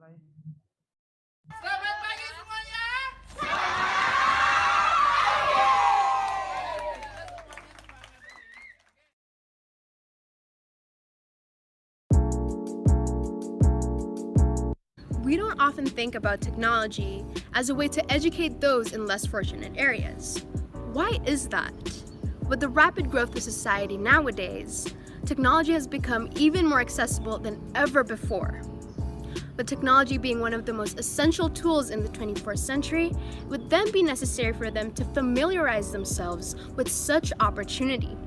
Selamat pagi semuanya. We don't often think about technology as a way to educate those in less fortunate areas. Why is that? With the rapid growth of society nowadays, technology has become even more accessible than ever before. With technology being one of the most essential tools in the 21st century, it would then be necessary for them to familiarize themselves with such opportunity.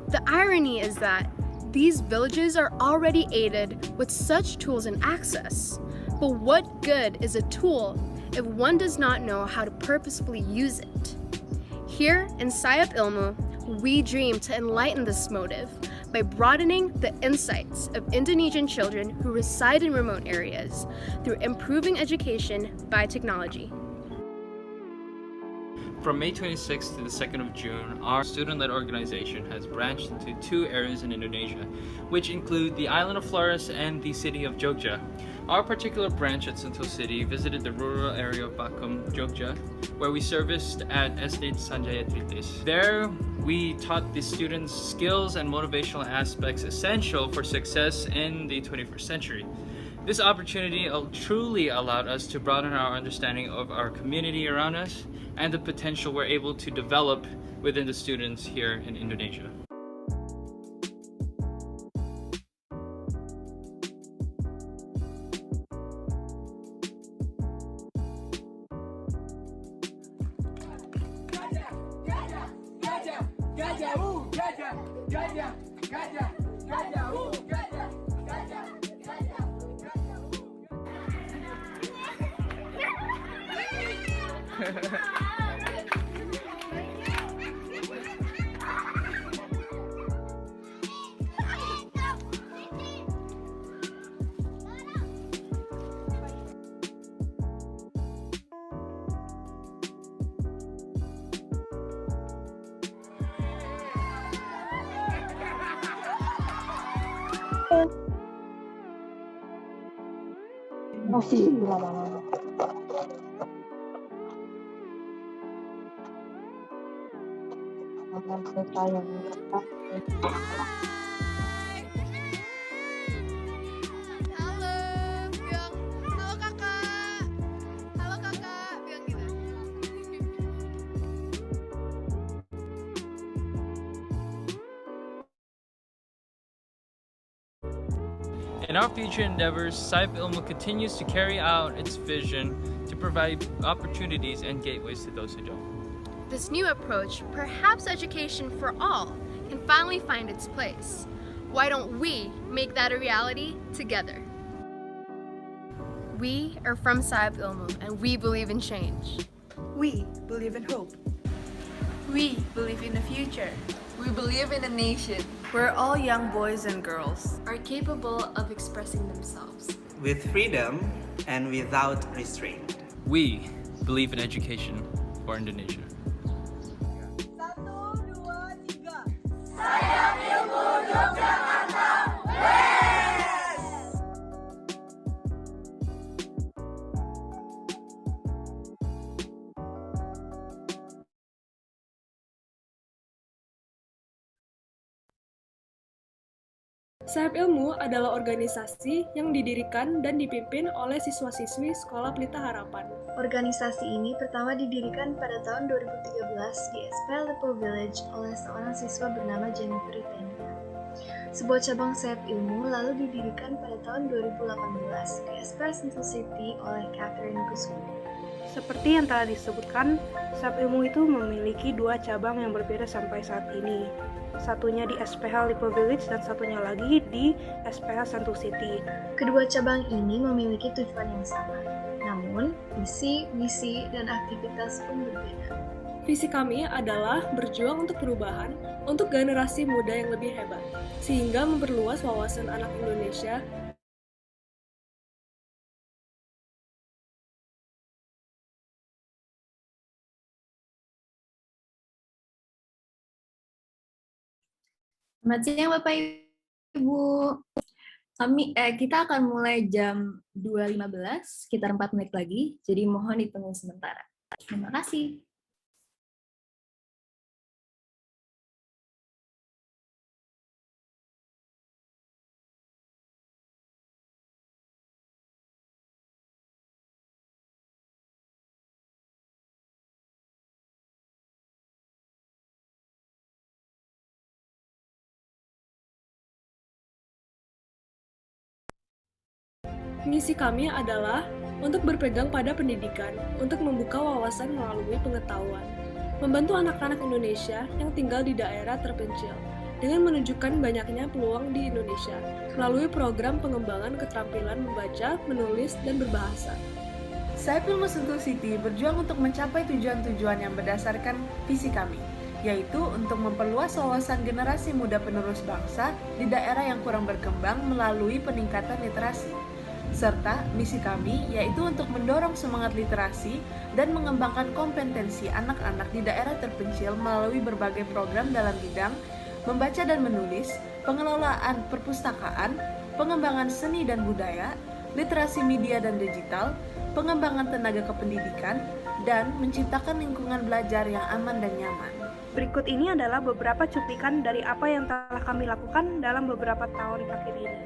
The irony is that these villages are already aided with such tools and access. But what good is a tool if one does not know how to purposefully use it? Here in Sayap Ilmu, we dream to enlighten this motive by broadening the insights of Indonesian children who reside in remote areas through improving education by technology. From May 26th to the 2nd of June, our student-led organization has branched into 2 areas in Indonesia, which include the island of Flores and the city of Jogja. Our particular branch at Sentul City visited the rural area of Bakum, Jogja, where we serviced at Estate Sanjaya Tritis. There, we taught the students skills and motivational aspects essential for success in the 21st century. This opportunity truly allowed us to broaden our understanding of our community around us and the potential we're able to develop within the students here in Indonesia. Masih lama-lama. Akan selesai yang Halo, bilang, halo kakak. Halo kakak, bilang gitu. In our future endeavors, Saip Ilmu continues to carry out its vision to provide opportunities and gateways to those who don't. This new approach, perhaps education for all, can finally find its place. Why don't we make that a reality together? We are from Saib Ilmu and we believe in change. We believe in hope. We believe in the future. We believe in a nation where all young boys and girls are capable of expressing themselves with freedom and without restraint. We believe in education for Indonesia. Sayap Ilmu adalah organisasi yang didirikan dan dipimpin oleh siswa-siswi Sekolah Pelita Harapan. Organisasi ini pertama didirikan pada tahun 2013 di SPL Lipo Village oleh seorang siswa bernama Jennifer Tenda. Sebuah cabang Sayap Ilmu lalu didirikan pada tahun 2018 di SPL Sentul City oleh Catherine Kusuma. Seperti yang telah disebutkan, Sayap Ilmu itu memiliki 2 cabang yang berbeda sampai saat ini. Satunya di SPH Lipo Village dan satunya lagi di SPH Sentul City. Kedua cabang ini memiliki tujuan yang sama, namun visi, misi, dan aktivitas pun berbeda. Visi kami adalah berjuang untuk perubahan untuk generasi muda yang lebih hebat, sehingga memperluas wawasan anak Indonesia Selamat siang Bapak Ibu. Kita akan mulai jam 2.15, sekitar 4 menit lagi, jadi mohon ditunggu sementara. Terima kasih. Misi kami adalah untuk berpegang pada pendidikan, untuk membuka wawasan melalui pengetahuan, membantu anak-anak Indonesia yang tinggal di daerah terpencil, dengan menunjukkan banyaknya peluang di Indonesia, melalui program pengembangan keterampilan membaca, menulis, dan berbahasa. Saip Ilmu Sentul City berjuang untuk mencapai tujuan-tujuan yang berdasarkan visi kami, yaitu untuk memperluas wawasan generasi muda penerus bangsa di daerah yang kurang berkembang melalui peningkatan literasi. Serta misi kami yaitu untuk mendorong semangat literasi dan mengembangkan kompetensi anak-anak di daerah terpencil melalui berbagai program dalam bidang membaca dan menulis, pengelolaan perpustakaan, pengembangan seni dan budaya, literasi media dan digital, pengembangan tenaga kependidikan, dan menciptakan lingkungan belajar yang aman dan nyaman. Berikut ini adalah beberapa cuplikan dari apa yang telah kami lakukan dalam beberapa tahun terakhir ini.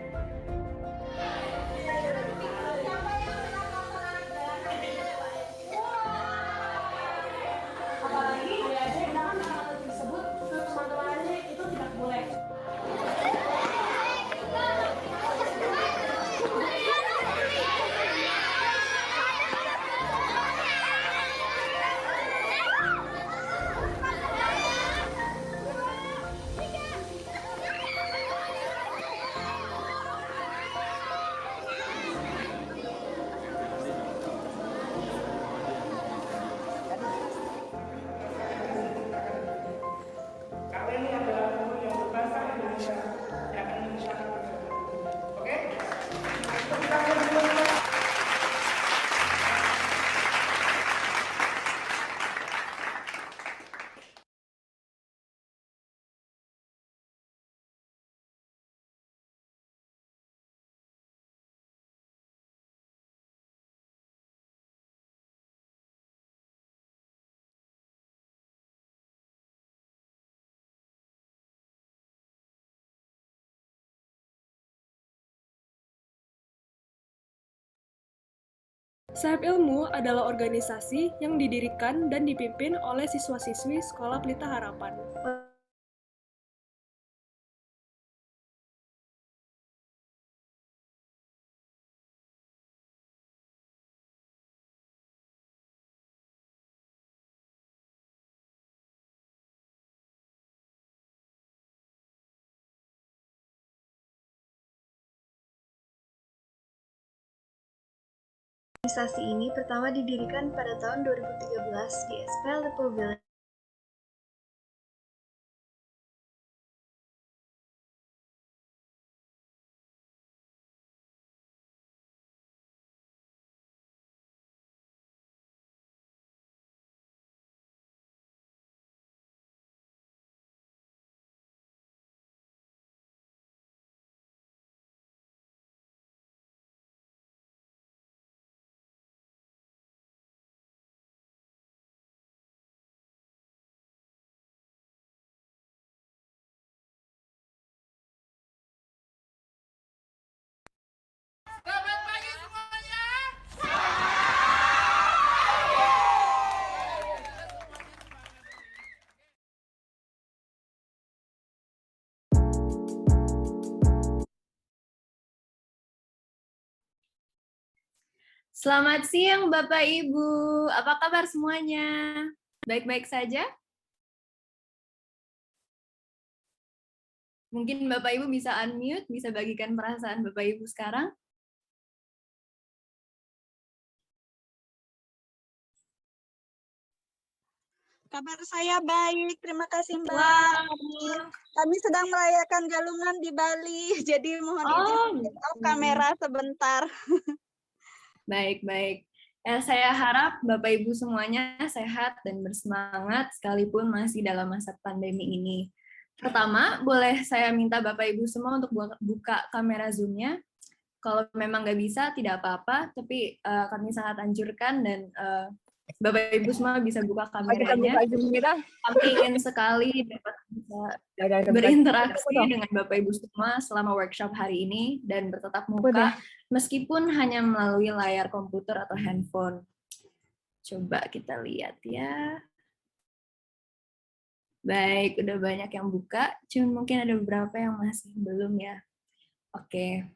Saip Ilmu adalah organisasi yang didirikan dan dipimpin oleh siswa-siswi Sekolah Pelita Harapan. Organisasi ini pertama didirikan pada tahun 2013 di SPL Lipo Village. Selamat pagi semuanya. Selamat siang Bapak Ibu, apa kabar semuanya? Baik-baik saja? Mungkin Bapak Ibu bisa unmute, bisa bagikan perasaan Bapak Ibu sekarang. Kabar saya baik, terima kasih Mbak. Wow. Kami sedang merayakan Galungan di Bali, jadi mohon izin off kamera sebentar. Baik-baik. Saya harap Bapak Ibu semuanya sehat dan bersemangat sekalipun masih dalam masa pandemi ini. Pertama, boleh saya minta Bapak Ibu semua untuk buka kamera Zoom-nya. Kalau memang nggak bisa, tidak apa-apa, tapi kami sangat anjurkan dan Bapak Ibu semua bisa buka kameranya. Kami ingin sekali dapat bisa berinteraksi dengan Bapak Ibu semua selama workshop hari ini dan bertatap muka, meskipun hanya melalui layar komputer atau handphone. Coba kita lihat ya. Baik, udah banyak yang buka, cuma mungkin ada beberapa yang masih belum ya. Oke.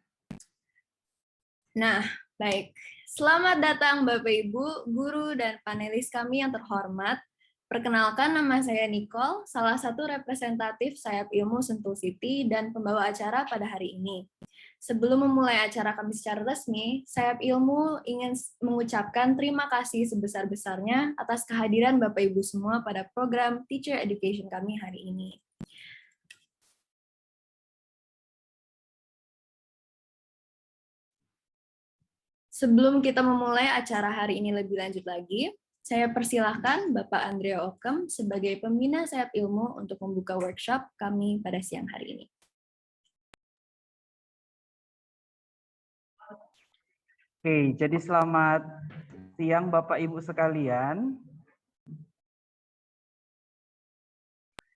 Nah, baik. Selamat datang Bapak Ibu, guru dan panelis kami yang terhormat. Perkenalkan, nama saya Nicole, salah satu representatif Sayap Ilmu Sentul City dan pembawa acara pada hari ini. Sebelum memulai acara kami secara resmi, Sayap Ilmu ingin mengucapkan terima kasih sebesar-besarnya atas kehadiran Bapak Ibu semua pada program Teacher Education kami hari ini. Sebelum kita memulai acara hari ini lebih lanjut lagi, saya persilahkan Bapak Andrea Okem sebagai pembina Sayap Ilmu untuk membuka workshop kami pada siang hari ini. Oke, jadi selamat siang Bapak Ibu sekalian.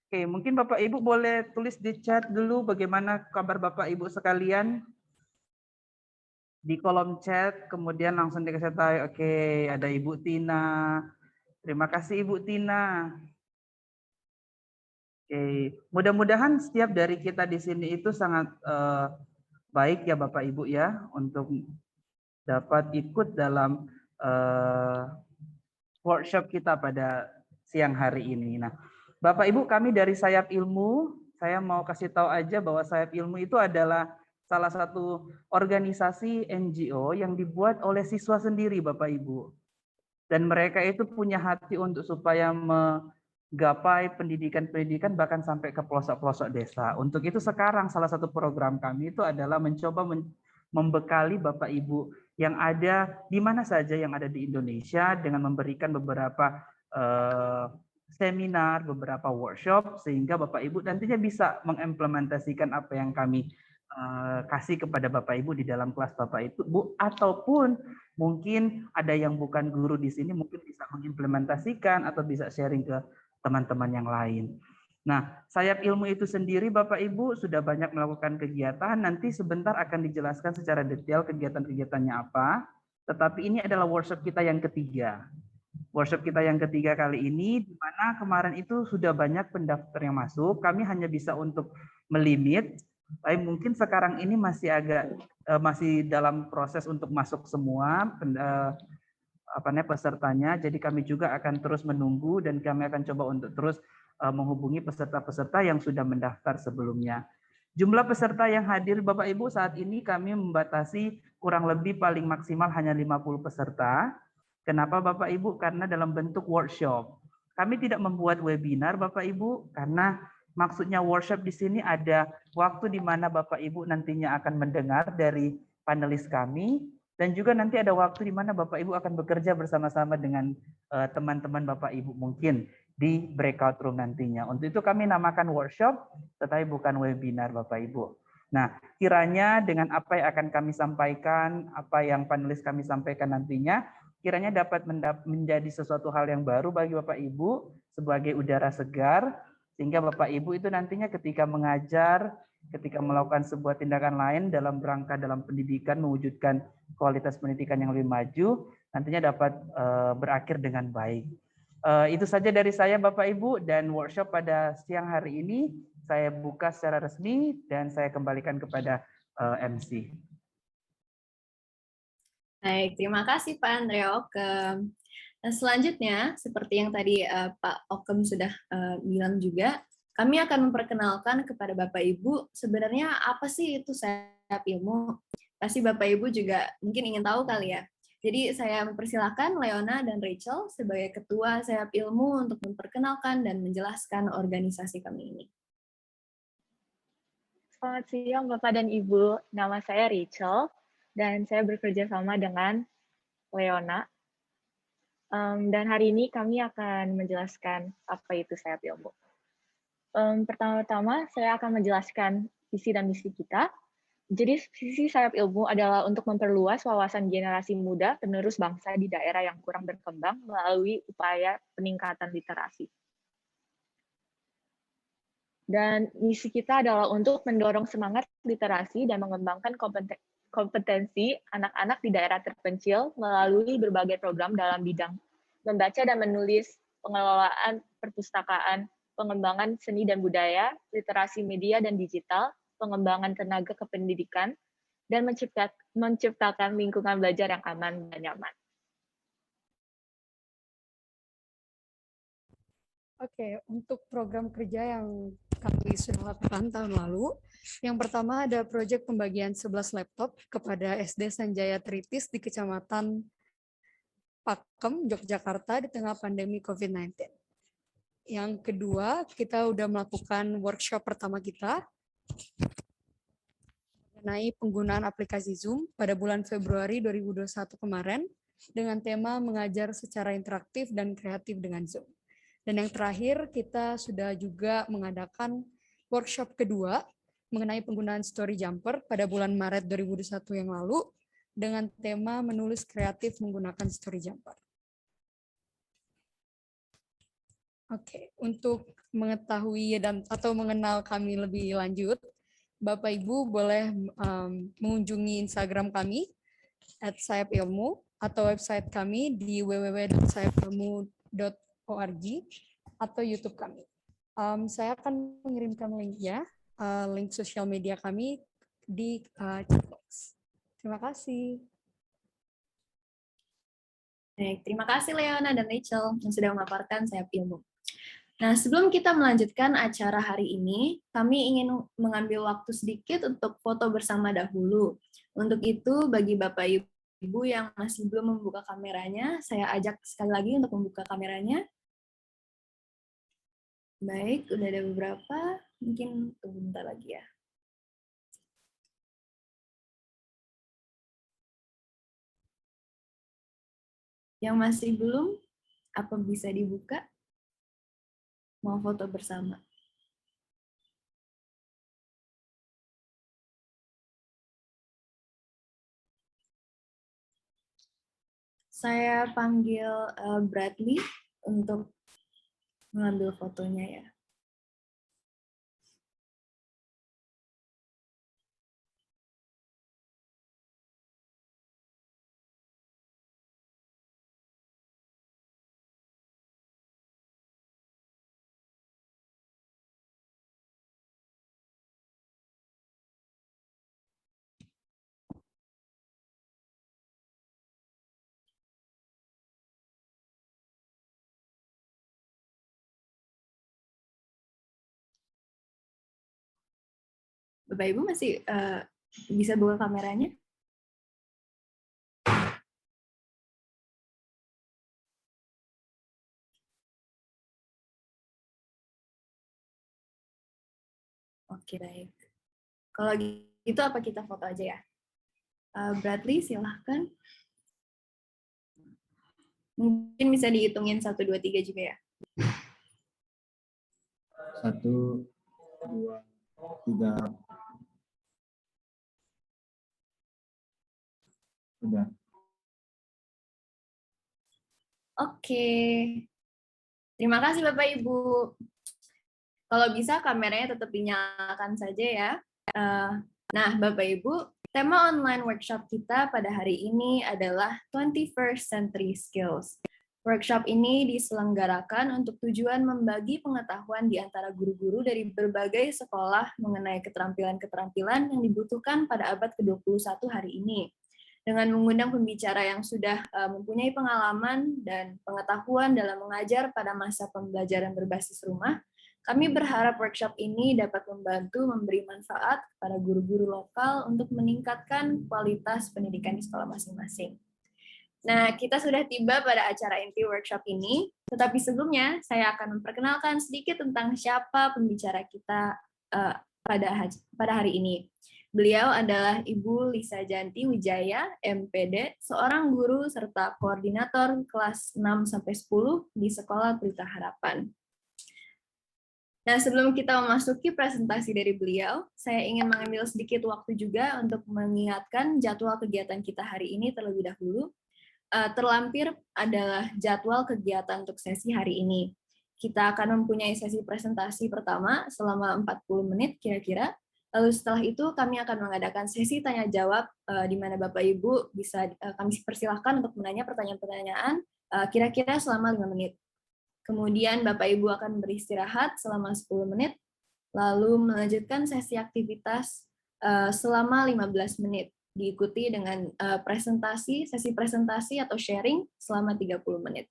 Oke, mungkin Bapak Ibu boleh tulis di chat dulu bagaimana kabar Bapak Ibu sekalian. Di kolom chat, kemudian langsung dikasih tahu, oke, ada Ibu Tina. Terima kasih Ibu Tina. Oke, mudah-mudahan setiap dari kita di sini itu sangat baik ya Bapak Ibu ya, untuk dapat ikut dalam workshop kita pada siang hari ini. Nah, Bapak Ibu, kami dari Sayap Ilmu, saya mau kasih tahu aja bahwa Sayap Ilmu itu adalah salah satu organisasi NGO yang dibuat oleh siswa sendiri, Bapak Ibu. Dan mereka itu punya hati untuk supaya menggapai pendidikan-pendidikan bahkan sampai ke pelosok-pelosok desa. Untuk itu sekarang salah satu program kami itu adalah mencoba membekali Bapak Ibu yang ada di mana saja yang ada di Indonesia dengan memberikan beberapa seminar, beberapa workshop, sehingga Bapak Ibu nantinya bisa mengimplementasikan apa yang kami kasih kepada Bapak Ibu di dalam kelas Bapak Ibu, ataupun mungkin ada yang bukan guru di sini mungkin bisa mengimplementasikan atau bisa sharing ke teman-teman yang lain. Nah, Sayap Ilmu itu sendiri Bapak Ibu sudah banyak melakukan kegiatan, nanti sebentar akan dijelaskan secara detail kegiatan-kegiatannya apa, tetapi ini adalah workshop kita yang ketiga. Workshop kita yang ketiga kali ini, di mana kemarin itu sudah banyak pendaftar yang masuk, kami hanya bisa untuk melimit, tapi mungkin sekarang ini masih masih dalam proses untuk masuk semua pesertanya. Jadi kami juga akan terus menunggu dan kami akan coba untuk terus menghubungi peserta-peserta yang sudah mendaftar sebelumnya. Jumlah peserta yang hadir Bapak Ibu saat ini kami membatasi kurang lebih paling maksimal hanya 50 peserta. Kenapa Bapak Ibu? Karena dalam bentuk workshop. Kami tidak membuat webinar Bapak Ibu karena maksudnya workshop di sini ada waktu di mana Bapak Ibu nantinya akan mendengar dari panelis kami, dan juga nanti ada waktu di mana Bapak Ibu akan bekerja bersama-sama dengan teman-teman Bapak Ibu mungkin di breakout room nantinya. Untuk itu kami namakan workshop, tetapi bukan webinar Bapak Ibu. Nah, kiranya dengan apa yang akan kami sampaikan, apa yang panelis kami sampaikan nantinya, kiranya dapat menjadi sesuatu hal yang baru bagi Bapak Ibu sebagai udara segar, sehingga Bapak Ibu itu nantinya ketika mengajar, ketika melakukan sebuah tindakan lain dalam rangka dalam pendidikan, mewujudkan kualitas pendidikan yang lebih maju, nantinya dapat berakhir dengan baik. Itu saja dari saya Bapak Ibu, dan workshop pada siang hari ini saya buka secara resmi dan saya kembalikan kepada MC. Baik, terima kasih Pak Andrea Okem. Nah, selanjutnya, seperti yang tadi Pak Okem sudah bilang juga, kami akan memperkenalkan kepada Bapak Ibu sebenarnya apa sih itu Sayap Ilmu. Pasti Bapak Ibu juga mungkin ingin tahu kali ya. Jadi saya mempersilahkan Leona dan Rachel sebagai Ketua Sayap Ilmu untuk memperkenalkan dan menjelaskan organisasi kami ini. Selamat siang Bapak dan Ibu, nama saya Rachel dan saya bekerja sama dengan Leona. Dan hari ini kami akan menjelaskan apa itu Sayap Ilmu. Pertama-tama saya akan menjelaskan visi dan misi kita, Jadi visi sayap ilmu adalah untuk memperluas wawasan generasi muda penerus bangsa di daerah yang kurang berkembang melalui upaya peningkatan literasi. Dan misi kita adalah untuk mendorong semangat literasi dan mengembangkan kompetensi anak-anak di daerah terpencil melalui berbagai program dalam bidang membaca dan menulis, pengelolaan perpustakaan, pengembangan seni dan budaya, literasi media dan digital, pengembangan tenaga kependidikan, dan menciptakan lingkungan belajar yang aman dan nyaman. Oke, untuk program kerja yang kami sudah lakukan tahun lalu, yang pertama ada proyek pembagian 11 laptop kepada SD Sanjaya Tritis di Kecamatan Pakem, Yogyakarta di tengah pandemi COVID-19. Yang kedua, kita udah melakukan workshop pertama kita mengenai penggunaan aplikasi Zoom pada bulan Februari 2021 kemarin dengan tema mengajar secara interaktif dan kreatif dengan Zoom. Dan yang terakhir, kita sudah juga mengadakan workshop kedua mengenai penggunaan Story Jumper pada bulan Maret 2021 yang lalu dengan tema menulis kreatif menggunakan Story Jumper. Oke, untuk mengetahui atau mengenal kami lebih lanjut, Bapak Ibu boleh mengunjungi Instagram kami @sayapilmu atau website kami di www.sayapilmu.org atau YouTube kami. Saya akan mengirimkan linknya, link sosial media kami di chat box. Terima kasih. Baik, terima kasih Leona dan Rachel yang sudah memaparkan sayap ilmu. Nah, sebelum kita melanjutkan acara hari ini, kami ingin mengambil waktu sedikit untuk foto bersama dahulu. Untuk itu, bagi Bapak Ibu yang masih belum membuka kameranya, saya ajak sekali lagi untuk membuka kameranya. Baik, udah ada beberapa, mungkin tunggu bentar lagi ya. Yang masih belum, apa bisa dibuka? Mau foto bersama. Saya panggil Bradley untuk mengambil fotonya ya. Bapak Ibu masih bisa buka kameranya? Oke, baik. Kalau gitu apa kita foto aja ya? Bradley, silahkan. Mungkin bisa dihitungin 1, 2, 3 juga ya? 1, 2, 3. Sudah. Oke. Terima kasih Bapak Ibu. Kalau bisa kameranya tetap dinyalakan saja ya. Nah, Bapak Ibu, tema online workshop kita pada hari ini adalah 21st Century Skills. Workshop ini diselenggarakan untuk tujuan membagi pengetahuan di antara guru-guru dari berbagai sekolah mengenai keterampilan-keterampilan yang dibutuhkan pada abad ke-21 hari ini. Dengan mengundang pembicara yang sudah mempunyai pengalaman dan pengetahuan dalam mengajar pada masa pembelajaran berbasis rumah, kami berharap workshop ini dapat membantu memberi manfaat kepada guru-guru lokal untuk meningkatkan kualitas pendidikan di sekolah masing-masing. Nah, kita sudah tiba pada acara inti workshop ini, tetapi sebelumnya saya akan memperkenalkan sedikit tentang siapa pembicara kita pada hari ini. Beliau adalah Ibu Lisa Janti Wijaya, MPD, seorang guru serta koordinator kelas 6-10 di Sekolah Pelita Harapan. Nah, sebelum kita memasuki presentasi dari beliau, saya ingin mengambil sedikit waktu juga untuk mengingatkan jadwal kegiatan kita hari ini terlebih dahulu. Terlampir adalah jadwal kegiatan untuk sesi hari ini. Kita akan mempunyai sesi presentasi pertama selama 40 menit kira-kira. Lalu setelah itu kami akan mengadakan sesi tanya-jawab di mana Bapak Ibu bisa kami persilahkan untuk menanya pertanyaan-pertanyaan kira-kira selama 5 menit. Kemudian Bapak Ibu akan beristirahat selama 10 menit, lalu melanjutkan sesi aktivitas selama 15 menit, diikuti dengan sesi presentasi atau sharing selama 30 menit.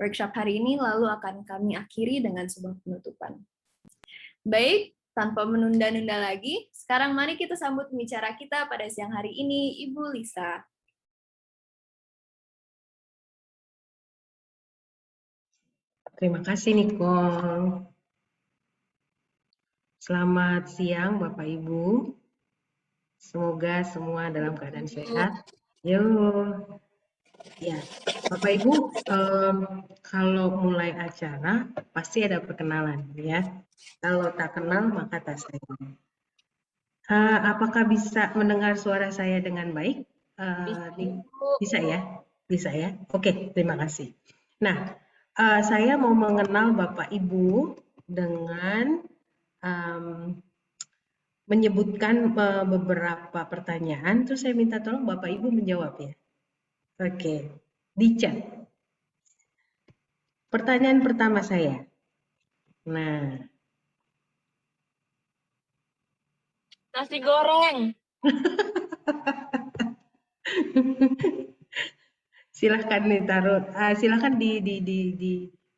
Workshop hari ini lalu akan kami akhiri dengan sebuah penutupan. Baik, tanpa menunda-nunda lagi, sekarang mari kita sambut pembicara kita pada siang hari ini, Ibu Lisa. Terima kasih, Nicole. Selamat siang, Bapak Ibu. Semoga semua dalam keadaan sehat. Yo, ya, Bapak Ibu, kalau mulai acara pasti ada perkenalan, ya. Kalau tak kenal maka tak sayang. Apakah bisa mendengar suara saya dengan baik? Bisa ya, bisa ya. Oke, terima kasih. Nah. Saya mau mengenal Bapak Ibu dengan menyebutkan beberapa pertanyaan, terus saya minta tolong Bapak Ibu menjawab ya. Oke, di chat. Pertanyaan pertama saya. Nah. Nasi goreng. Silahkan ditaruh, silahkan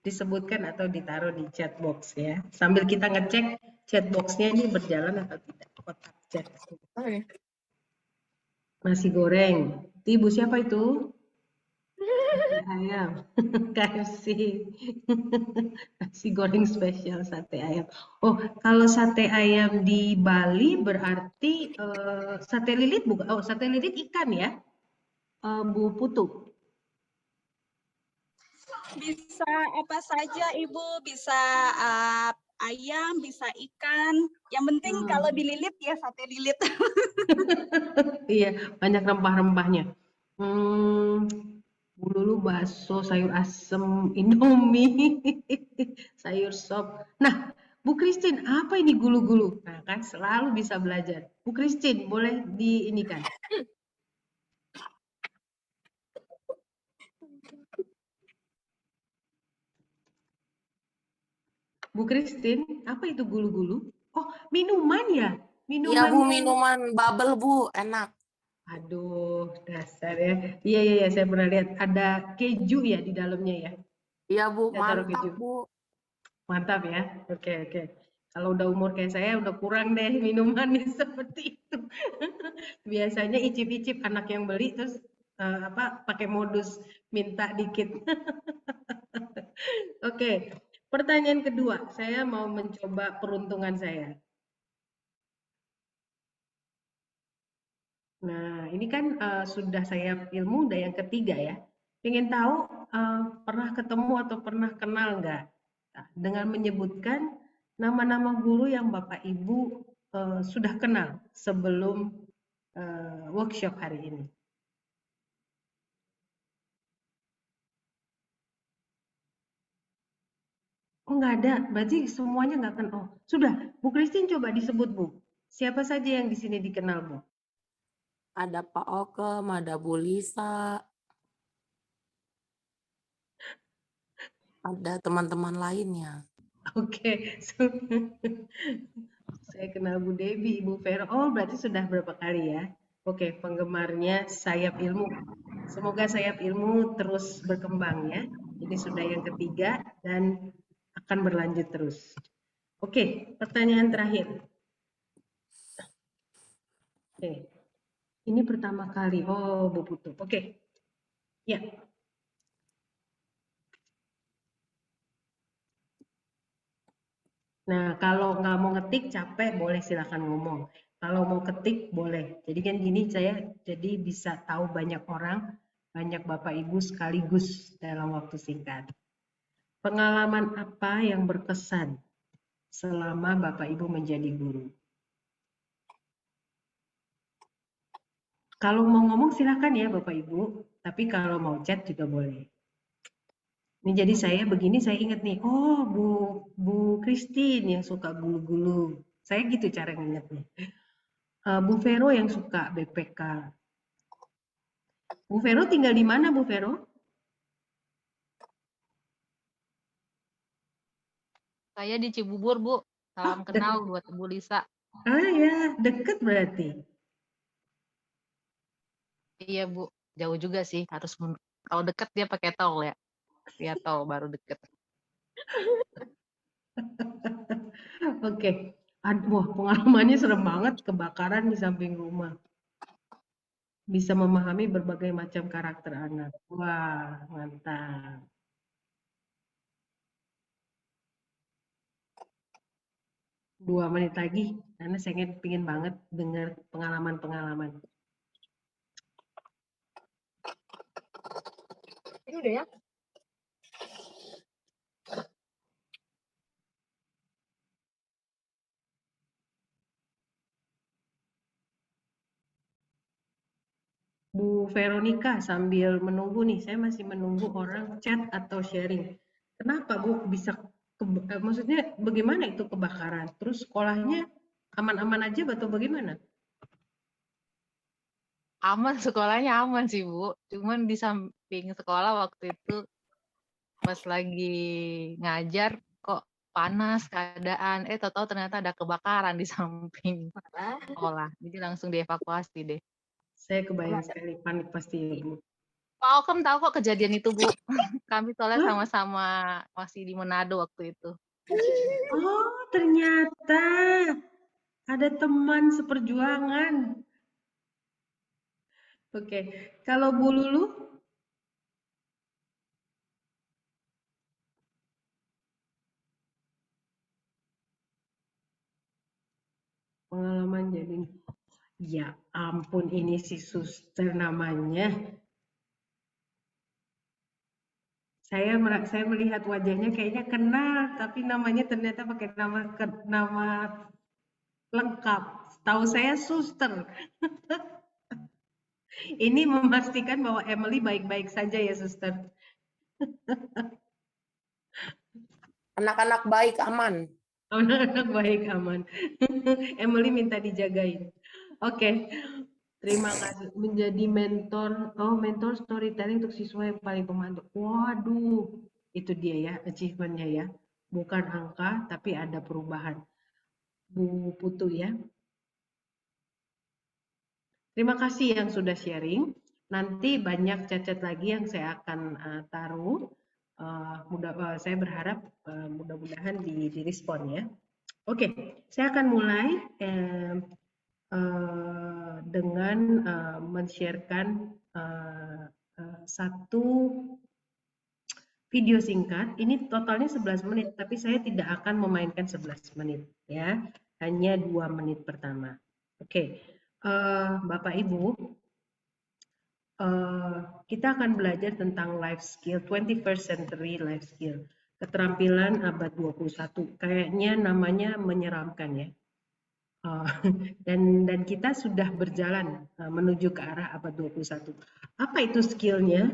disebutkan atau ditaruh di chat box ya. Sambil kita ngecek chat boxnya ini berjalan atau tidak. Kotak chat. Okay. Nasi goreng. Ibu siapa itu? Sate ayam. KFC. Nasi goreng spesial sate ayam. Oh, kalau sate ayam di Bali berarti sate lilit bukan? Oh, sate lilit ikan ya, Bu Putu. Bisa apa saja Ibu, bisa ayam, bisa ikan. Yang penting kalau dililit ya sate lilit. Iya, banyak rempah-rempahnya. Bululu, bakso, sayur asem, Indomie, sayur sop. Nah, Bu Christine, apa ini gulu-gulu? Nah, kan selalu bisa belajar. Bu Christine, boleh diinikan. Bu Christine, apa itu gulu-gulu? Oh, minuman ya? Minuman. Iya Bu, minuman bubble Bu, enak. Aduh, dasar ya. Iya, saya pernah lihat. Ada keju ya di dalamnya ya? Iya Bu, Taruh mantap keju. Bu. Mantap ya, oke. Kalau udah umur kayak saya udah kurang deh minumannya seperti itu. Biasanya icip-icip anak yang beli terus pakai modus minta dikit. Oke, pertanyaan kedua, saya mau mencoba peruntungan saya. Nah, ini kan sudah saya ilmu udah yang ketiga ya. Ingin tahu pernah ketemu atau pernah kenal nggak? Nah, dengan menyebutkan nama-nama guru yang Bapak Ibu sudah kenal sebelum workshop hari ini. Oh, nggak ada, berarti semuanya nggak kenal. Oh, sudah, Bu Christine coba disebut Bu. Siapa saja yang di sini dikenal Bu? Ada Pak Okem, ada Bu Lisa. Ada teman-teman lainnya. Oke. Saya kenal Bu Devi, Ibu Vero. Oh, berarti sudah berapa kali ya? Oke, penggemarnya Sayap Ilmu. Semoga Sayap Ilmu terus berkembang ya. Ini sudah yang ketiga dan akan berlanjut terus. Oke, pertanyaan terakhir. Oke. Ini pertama kali. Oh, Bu Putu. Oke. Ya. Nah, kalau nggak mau ngetik capek, boleh silakan ngomong. Kalau mau ketik, boleh. Jadi kan gini saya jadi bisa tahu banyak orang, banyak Bapak Ibu sekaligus dalam waktu singkat. Pengalaman apa yang berkesan selama Bapak Ibu menjadi guru? Kalau mau ngomong silahkan ya Bapak Ibu, tapi kalau mau chat juga boleh. Ini jadi saya begini, saya ingat nih, oh Bu Christine yang suka gulu-gulu. Saya gitu cara ngingetnya. Bu Vero yang suka BPK. Bu Vero tinggal di mana Bu Vero? Saya di Cibubur, Bu. Salam kenal buat Bu Lisa. Ah ya, deket berarti. Iya, Bu. Jauh juga sih. Kalau deket dia pakai tol ya. Dia tol baru deket. Oke. Wah, pengalamannya serem banget, kebakaran di samping rumah. Bisa memahami berbagai macam karakter anak. Wah, mantap. Dua menit lagi, karena saya ingin banget dengar pengalaman-pengalaman. Ini udah ya? Bu Veronica, sambil menunggu nih, saya masih menunggu orang chat atau sharing. Kenapa Bu bisa, maksudnya bagaimana itu kebakaran? Terus sekolahnya aman-aman aja atau bagaimana? Aman, sekolahnya aman sih, Bu. Cuman di samping sekolah waktu itu pas lagi ngajar kok panas keadaan. Tahu-tahu ternyata ada kebakaran di samping sekolah. Jadi langsung dievakuasi deh. Saya kebayang sekali, panik pasti ya Ibu. Pak Okem tahu kok kejadian itu, Bu. Kami soalnya sama-sama masih di Manado waktu itu. Oh, ternyata ada teman seperjuangan. Oke, kalau Bu Lulu? Pengalaman jadi, ya ampun ini si suster namanya. Saya melihat wajahnya kayaknya kenal, tapi namanya ternyata pakai nama lengkap. Tahu saya suster. Ini memastikan bahwa Emily baik-baik saja ya suster. Anak-anak baik aman. Anak-anak baik aman. Emily minta dijagain. Oke. Terima kasih menjadi mentor. Oh, mentor storytelling untuk siswa yang paling pemandu. Waduh, itu dia ya achievement-nya ya. Bukan angka tapi ada perubahan. Bu Putu ya. Terima kasih yang sudah sharing. Nanti banyak chat-chat lagi yang saya akan taruh. Saya berharap mudah-mudahan direspon ya. Oke, saya akan mulai dengan men-sharekan satu video singkat. Ini totalnya 11 menit, tapi saya tidak akan memainkan 11 menit ya. Hanya 2 menit pertama. Oke, Bapak Ibu, kita akan belajar tentang life skill, 21st century life skill, keterampilan abad 21. Kayaknya namanya menyeramkan ya. Dan kita sudah berjalan menuju ke arah abad 21. Apa itu skillnya?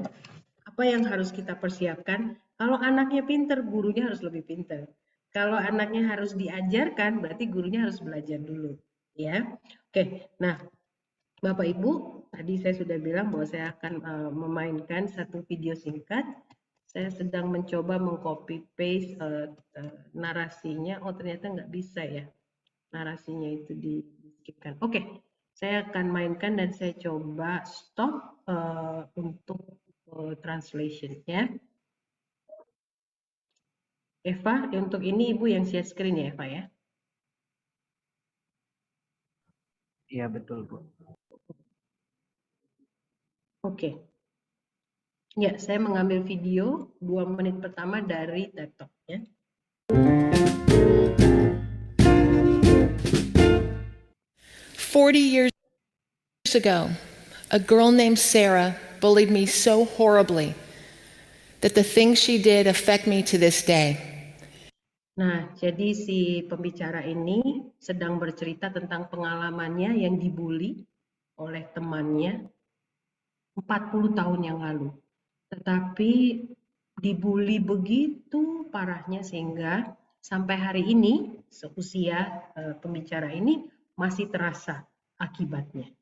Apa yang harus kita persiapkan? Kalau anaknya pinter, gurunya harus lebih pinter. Kalau anaknya harus diajarkan, berarti gurunya harus belajar dulu. Ya, oke. Nah, Bapak Ibu, tadi saya sudah bilang bahwa saya akan memainkan satu video singkat. Saya sedang mencoba mengcopy paste narasinya. Oh, ternyata nggak bisa ya. Narasinya itu di-skipkan. Oke, saya akan mainkan dan saya coba stop untuk translation ya. Eva, untuk ini Ibu yang share screen ya Eva ya? Iya betul Bu. Oke. Ya, saya mengambil video 2 menit pertama dari TED Talk ya. Years ago, a girl named Sarah bullied me so horribly that the things she did affect me to this day. Nah, jadi si pembicara ini sedang bercerita tentang pengalamannya yang dibully oleh temannya 40 tahun yang lalu. Tetapi dibully begitu parahnya sehingga sampai hari ini seusia pembicara ini masih terasa akibatnya.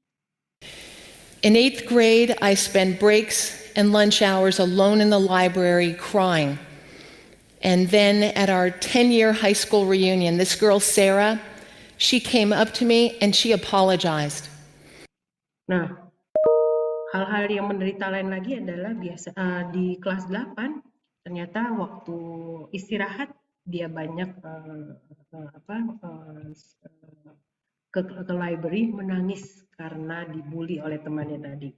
In 8th grade, I spent breaks and lunch hours alone in the library crying. And then at our 10-year high school reunion, this girl, Sarah, she came up to me and she apologized. Nah, hal-hal yang menderita lain lagi adalah di kelas 8, ternyata waktu istirahat dia banyak ke library menangis karena dibully oleh temannya tadi.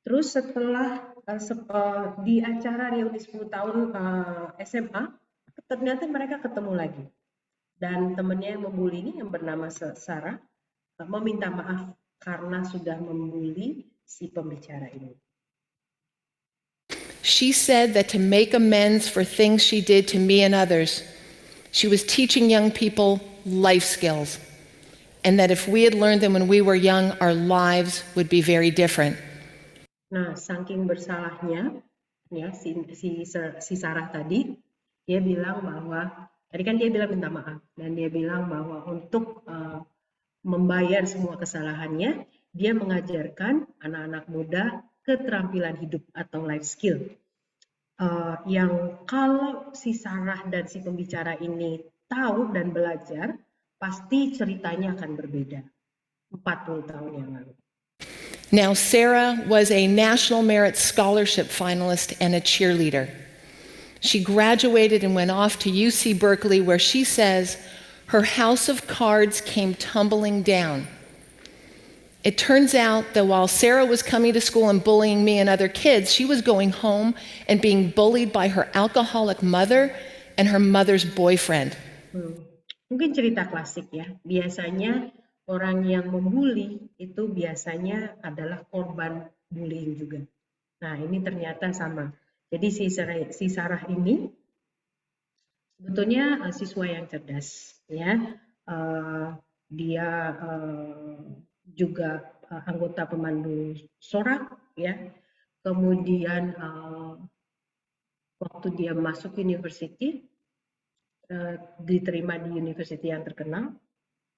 Terus setelah di acara reuni 10 tahun SMA, ternyata mereka ketemu lagi. Dan temannya yang membuli ini yang bernama Sarah meminta maaf karena sudah membuli si pembicara ini. She said that to make amends for things she did to me and others, she was teaching young people life skills. And that if we had learned them when we were young, our lives would be very different. Nah, saking bersalahnya, ya si Sarah tadi, dia bilang bahwa tadi kan dia bilang minta maaf dan dia bilang bahwa untuk membayar semua kesalahannya, dia mengajarkan anak-anak muda keterampilan hidup atau life skill. Yang kalau si Sarah dan si pembicara ini tahu dan belajar, pasti ceritanya akan berbeda 40 tahun yang lalu. Now, Sarah was a National Merit Scholarship finalist and a cheerleader. She graduated and went off to UC Berkeley, where she says her house of cards came tumbling down. It turns out that while Sarah was coming to school and bullying me and other kids, she was going home and being bullied by her alcoholic mother and her mother's boyfriend. Mungkin cerita klasik ya. Biasanya orang yang membuli itu biasanya adalah korban bullying juga. Nah, ini ternyata sama. Jadi si Sarah ini sebetulnya siswa yang cerdas, ya. Dia juga anggota pemandu sorak, ya. Kemudian waktu dia masuk university, diterima di university yang terkenal,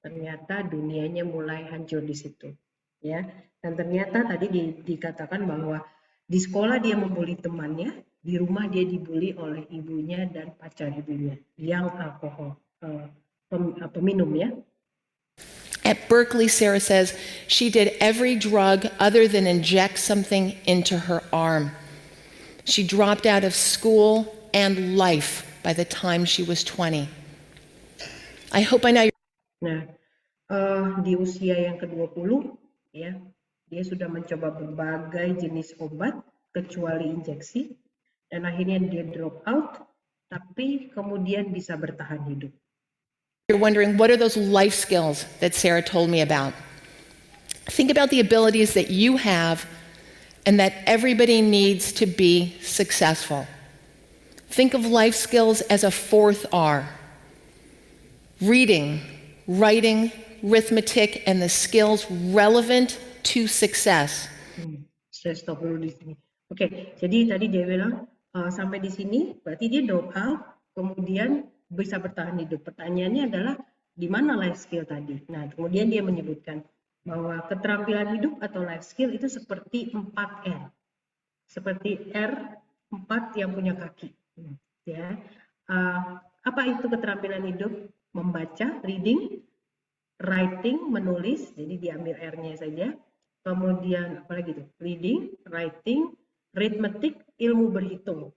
ternyata dunianya mulai hancur di situ, ya. Dan ternyata tadi dikatakan bahwa di sekolah dia membuli temannya, di rumah dia dibully oleh ibunya dan pacar ibunya yang alkohol, peminum, ya. At Berkeley, Sarah says she did every drug other than inject something into her arm. She dropped out of school and life by the time she was 20. I hope I know. Nah, di usia yang ke-20, ya, dia sudah mencoba berbagai jenis obat kecuali injeksi, dan akhirnya dia drop out, tapi kemudian bisa bertahan hidup. You're wondering, what are those life skills that Sarah told me about? Think about the abilities that you have and that everybody needs to be successful. Think of life skills as a 4th R. Reading, writing, arithmetic, and the skills relevant to success. Saya stop dulu di sini. Oke, jadi tadi dia bilang sampai di sini berarti dia drop out, kemudian bisa bertahan hidup. Pertanyaannya adalah di mana life skill tadi? Nah, kemudian dia menyebutkan bahwa keterampilan hidup atau life skill itu seperti 4R. Seperti R4 yang punya kaki. Ya. Apa itu keterampilan hidup? Membaca, reading, writing, menulis, jadi diambil R-nya saja. Kemudian apalagi itu? Reading, writing, arithmetic, ilmu berhitung,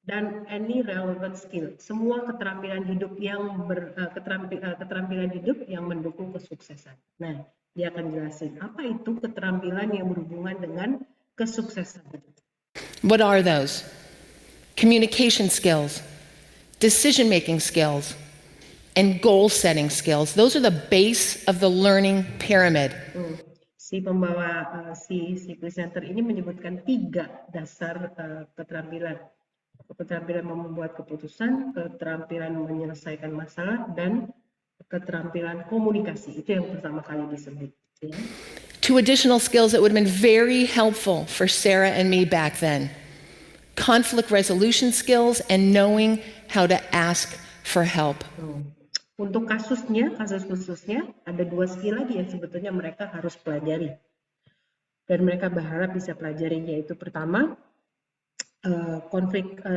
dan any relevant skill. Semua keterampilan hidup yang keterampilan hidup yang mendukung kesuksesan. Nah, dia akan jelasin apa itu keterampilan yang berhubungan dengan kesuksesan. What are those? Communication skills, decision-making skills, and goal-setting skills. Those are the base of the learning pyramid. Si pembawa si presenter ini menyebutkan 3 dasar keterampilan. keterampilan membuat keputusan, keterampilan menyelesaikan masalah, dan keterampilan komunikasi. Itu yang pertama kali disebut. Ya. Two additional skills that would have been very helpful for Sarah and me back then. Conflict resolution skills and knowing how to ask for help. Untuk kasus khususnya, ada 2 skill lagi yang sebetulnya mereka harus pelajari. Dan mereka berharap bisa pelajari, yaitu pertama,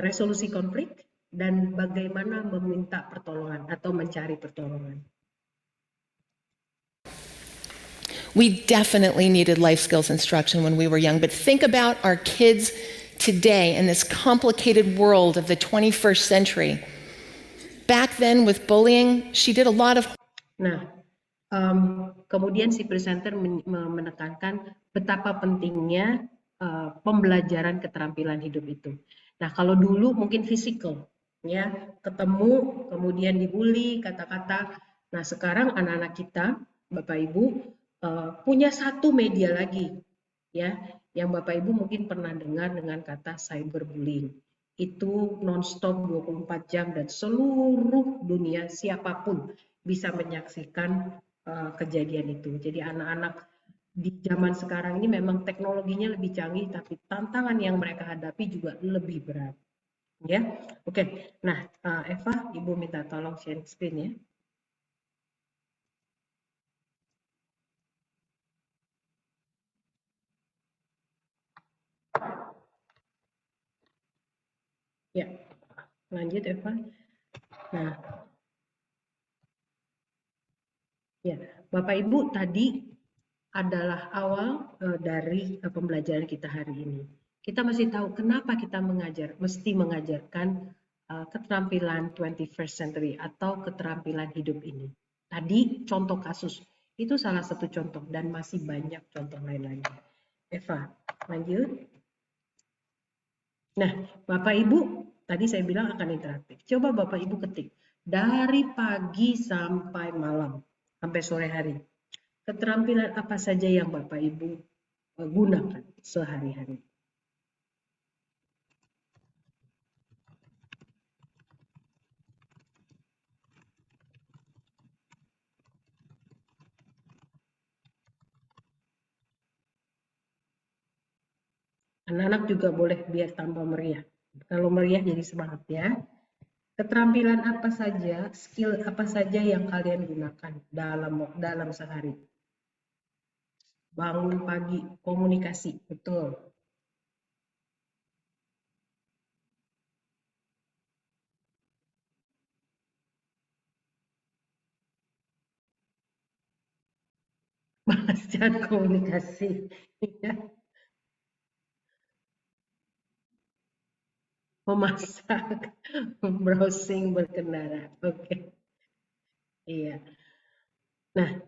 resolusi konflik, dan bagaimana meminta pertolongan atau mencari pertolongan. We definitely needed life skills instruction when we were young, but think about our kids today in this complicated world of the 21st century. Back then with bullying, she did a lot of... Nah, kemudian si presenter menekankan betapa pentingnya pembelajaran keterampilan hidup itu. Nah, kalau dulu mungkin fisikal, ya, ketemu, kemudian dibully, kata-kata. Nah, sekarang anak-anak kita, Bapak Ibu, punya satu media lagi, ya, yang Bapak Ibu mungkin pernah dengar dengan kata cyberbullying. Itu nonstop 24 jam dan seluruh dunia siapapun bisa menyaksikan kejadian itu. Jadi anak-anak di zaman sekarang ini memang teknologinya lebih canggih, tapi tantangan yang mereka hadapi juga lebih berat. Ya, oke. Nah, Eva, Ibu minta tolong share screen ya. Ya, lanjut Eva. Nah, ya, Bapak Ibu tadi adalah awal dari pembelajaran kita hari ini. Kita masih tahu kenapa kita mesti mengajarkan keterampilan 21st century atau keterampilan hidup ini. Tadi contoh kasus, itu salah satu contoh dan masih banyak contoh lain lagi. Eva, lanjut. Nah, Bapak Ibu, tadi saya bilang akan interaktif. Coba Bapak Ibu ketik, dari pagi sampai malam, sampai sore hari. Keterampilan apa saja yang Bapak Ibu gunakan sehari-hari? Anak-anak juga boleh biar tambah meriah. Kalau meriah jadi semangat ya. Keterampilan apa saja, skill apa saja yang kalian gunakan dalam sehari? Bangun pagi, komunikasi, betul. Belajar komunikasi. Memasak, browsing, berkendara. Oke. Iya. Nah,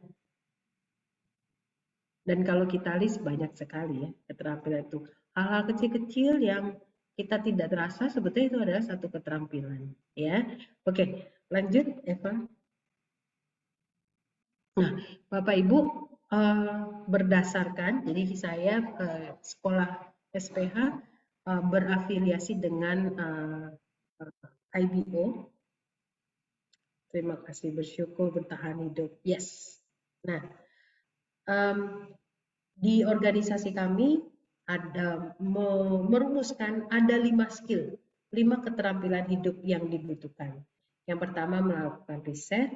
dan kalau kita list banyak sekali ya keterampilan itu. Hal-hal kecil-kecil yang kita tidak terasa sebetulnya itu adalah satu keterampilan. Ya, oke. Lanjut, Eva. Nah, Bapak Ibu, berdasarkan, jadi saya sekolah SPH berafiliasi dengan IBO. Terima kasih, bersyukur, bertahan hidup. Yes. Nah, di organisasi kami ada merumuskan ada 5 skill, 5 keterampilan hidup yang dibutuhkan. Yang pertama melakukan riset,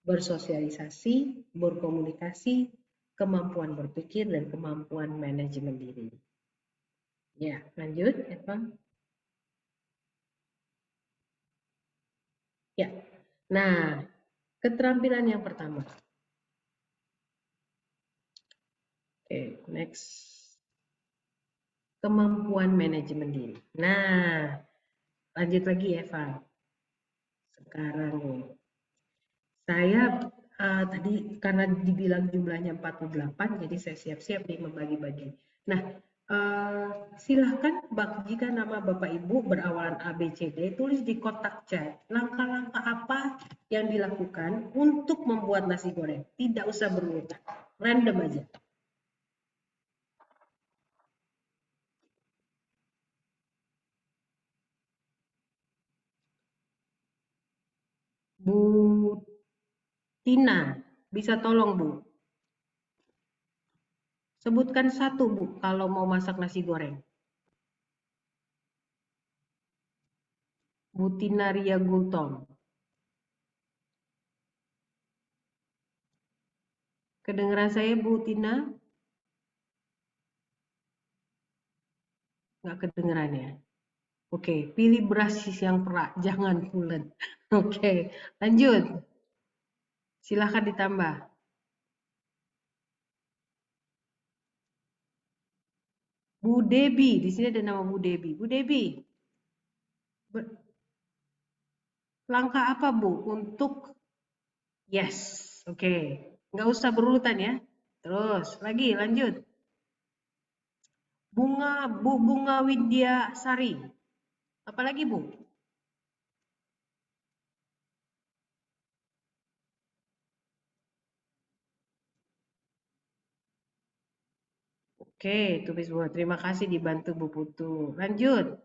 bersosialisasi, berkomunikasi, kemampuan berpikir, dan kemampuan manajemen diri. Ya, lanjut, Eva. Ya, nah, keterampilan yang pertama. Oke, next. Kemampuan manajemen diri. Nah, lanjut lagi, Eva. Sekarang nih. Saya tadi karena dibilang jumlahnya 48, jadi saya siap-siap nih membagi-bagi. Nah, silahkan jika nama Bapak Ibu berawalan ABCD, tulis di kotak chat langkah-langkah apa yang dilakukan untuk membuat nasi goreng. Tidak usah berurutan, random aja. Bu Tina, bisa tolong Bu? Sebutkan satu Bu kalau mau masak nasi goreng. Bu Tina Ria Gultom. Kedengeran saya Bu Tina? Nggak kedengeran ya? Oke, pilih beras yang perak, jangan pulen. Oke, lanjut. Silahkan ditambah. Bu Debi, di sini ada nama Bu Debi. Bu Debi, langkah apa Bu untuk yes? Oke, nggak usah berurutan ya. Terus lagi lanjut. Bunga Widya Sari. Apalagi Bu? Oke, tulis buat. Terima kasih dibantu Bu Putu. Lanjut.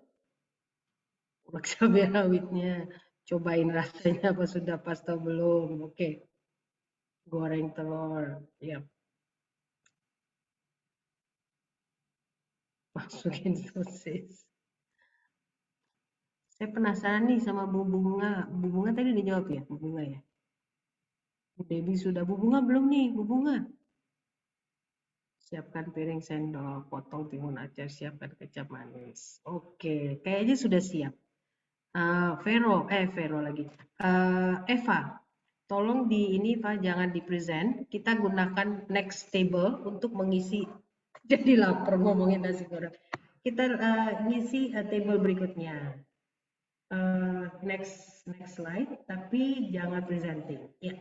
Urap cabai rawitnya. Cobain rasanya apa sudah pas atau belum. Oke. Goreng telur. Yap. Masukin sosis. Saya penasaran nih sama Bu Bunga. Bu Bunga tadi udah jawab ya? Bu Bunga ya? Bu Debi sudah. Bu Bunga belum nih? Bu Bunga. Siapkan piring sendok, potong timun acar, siapkan kecap manis. Oke, kayaknya sudah siap. Vero lagi. Eva, tolong di ini Pak, jangan di present. Kita gunakan next table untuk mengisi. Jadi lapar ngomongin nasi goreng. Kita ngisi table berikutnya. Next slide, tapi jangan presenting. Ya.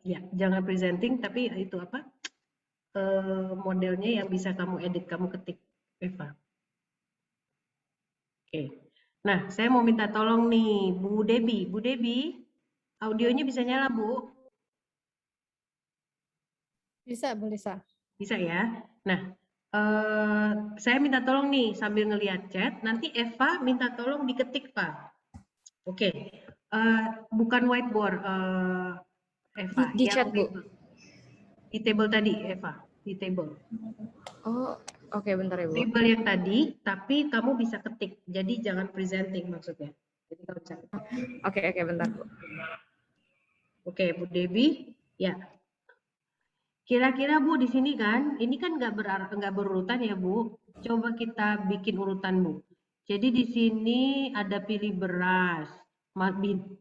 Ya, jangan presenting, tapi itu apa? Modelnya yang bisa kamu edit, kamu ketik, Eva. Oke. Nah, saya mau minta tolong nih, Bu Debi. Bu Debi, audionya bisa nyala, Bu? Bisa, Bu Lisa. Bisa ya. Nah, saya minta tolong nih sambil ngelihat chat, nanti Eva minta tolong diketik, Pak. Oke. Bukan whiteboard, Eva. Di chat, Bu. Di table tadi, Eva. Di table. Oh, oke, bentar ya, Bu. Table yang tadi, tapi kamu bisa ketik. Jadi jangan presenting maksudnya. Jadi kamu bisa ketik. Oke, bentar, Bu. Oke, Bu Debi. Ya. Kira-kira Bu di sini kan, ini kan nggak berurutan ya Bu. Coba kita bikin urutan Bu. Jadi di sini ada pilih beras,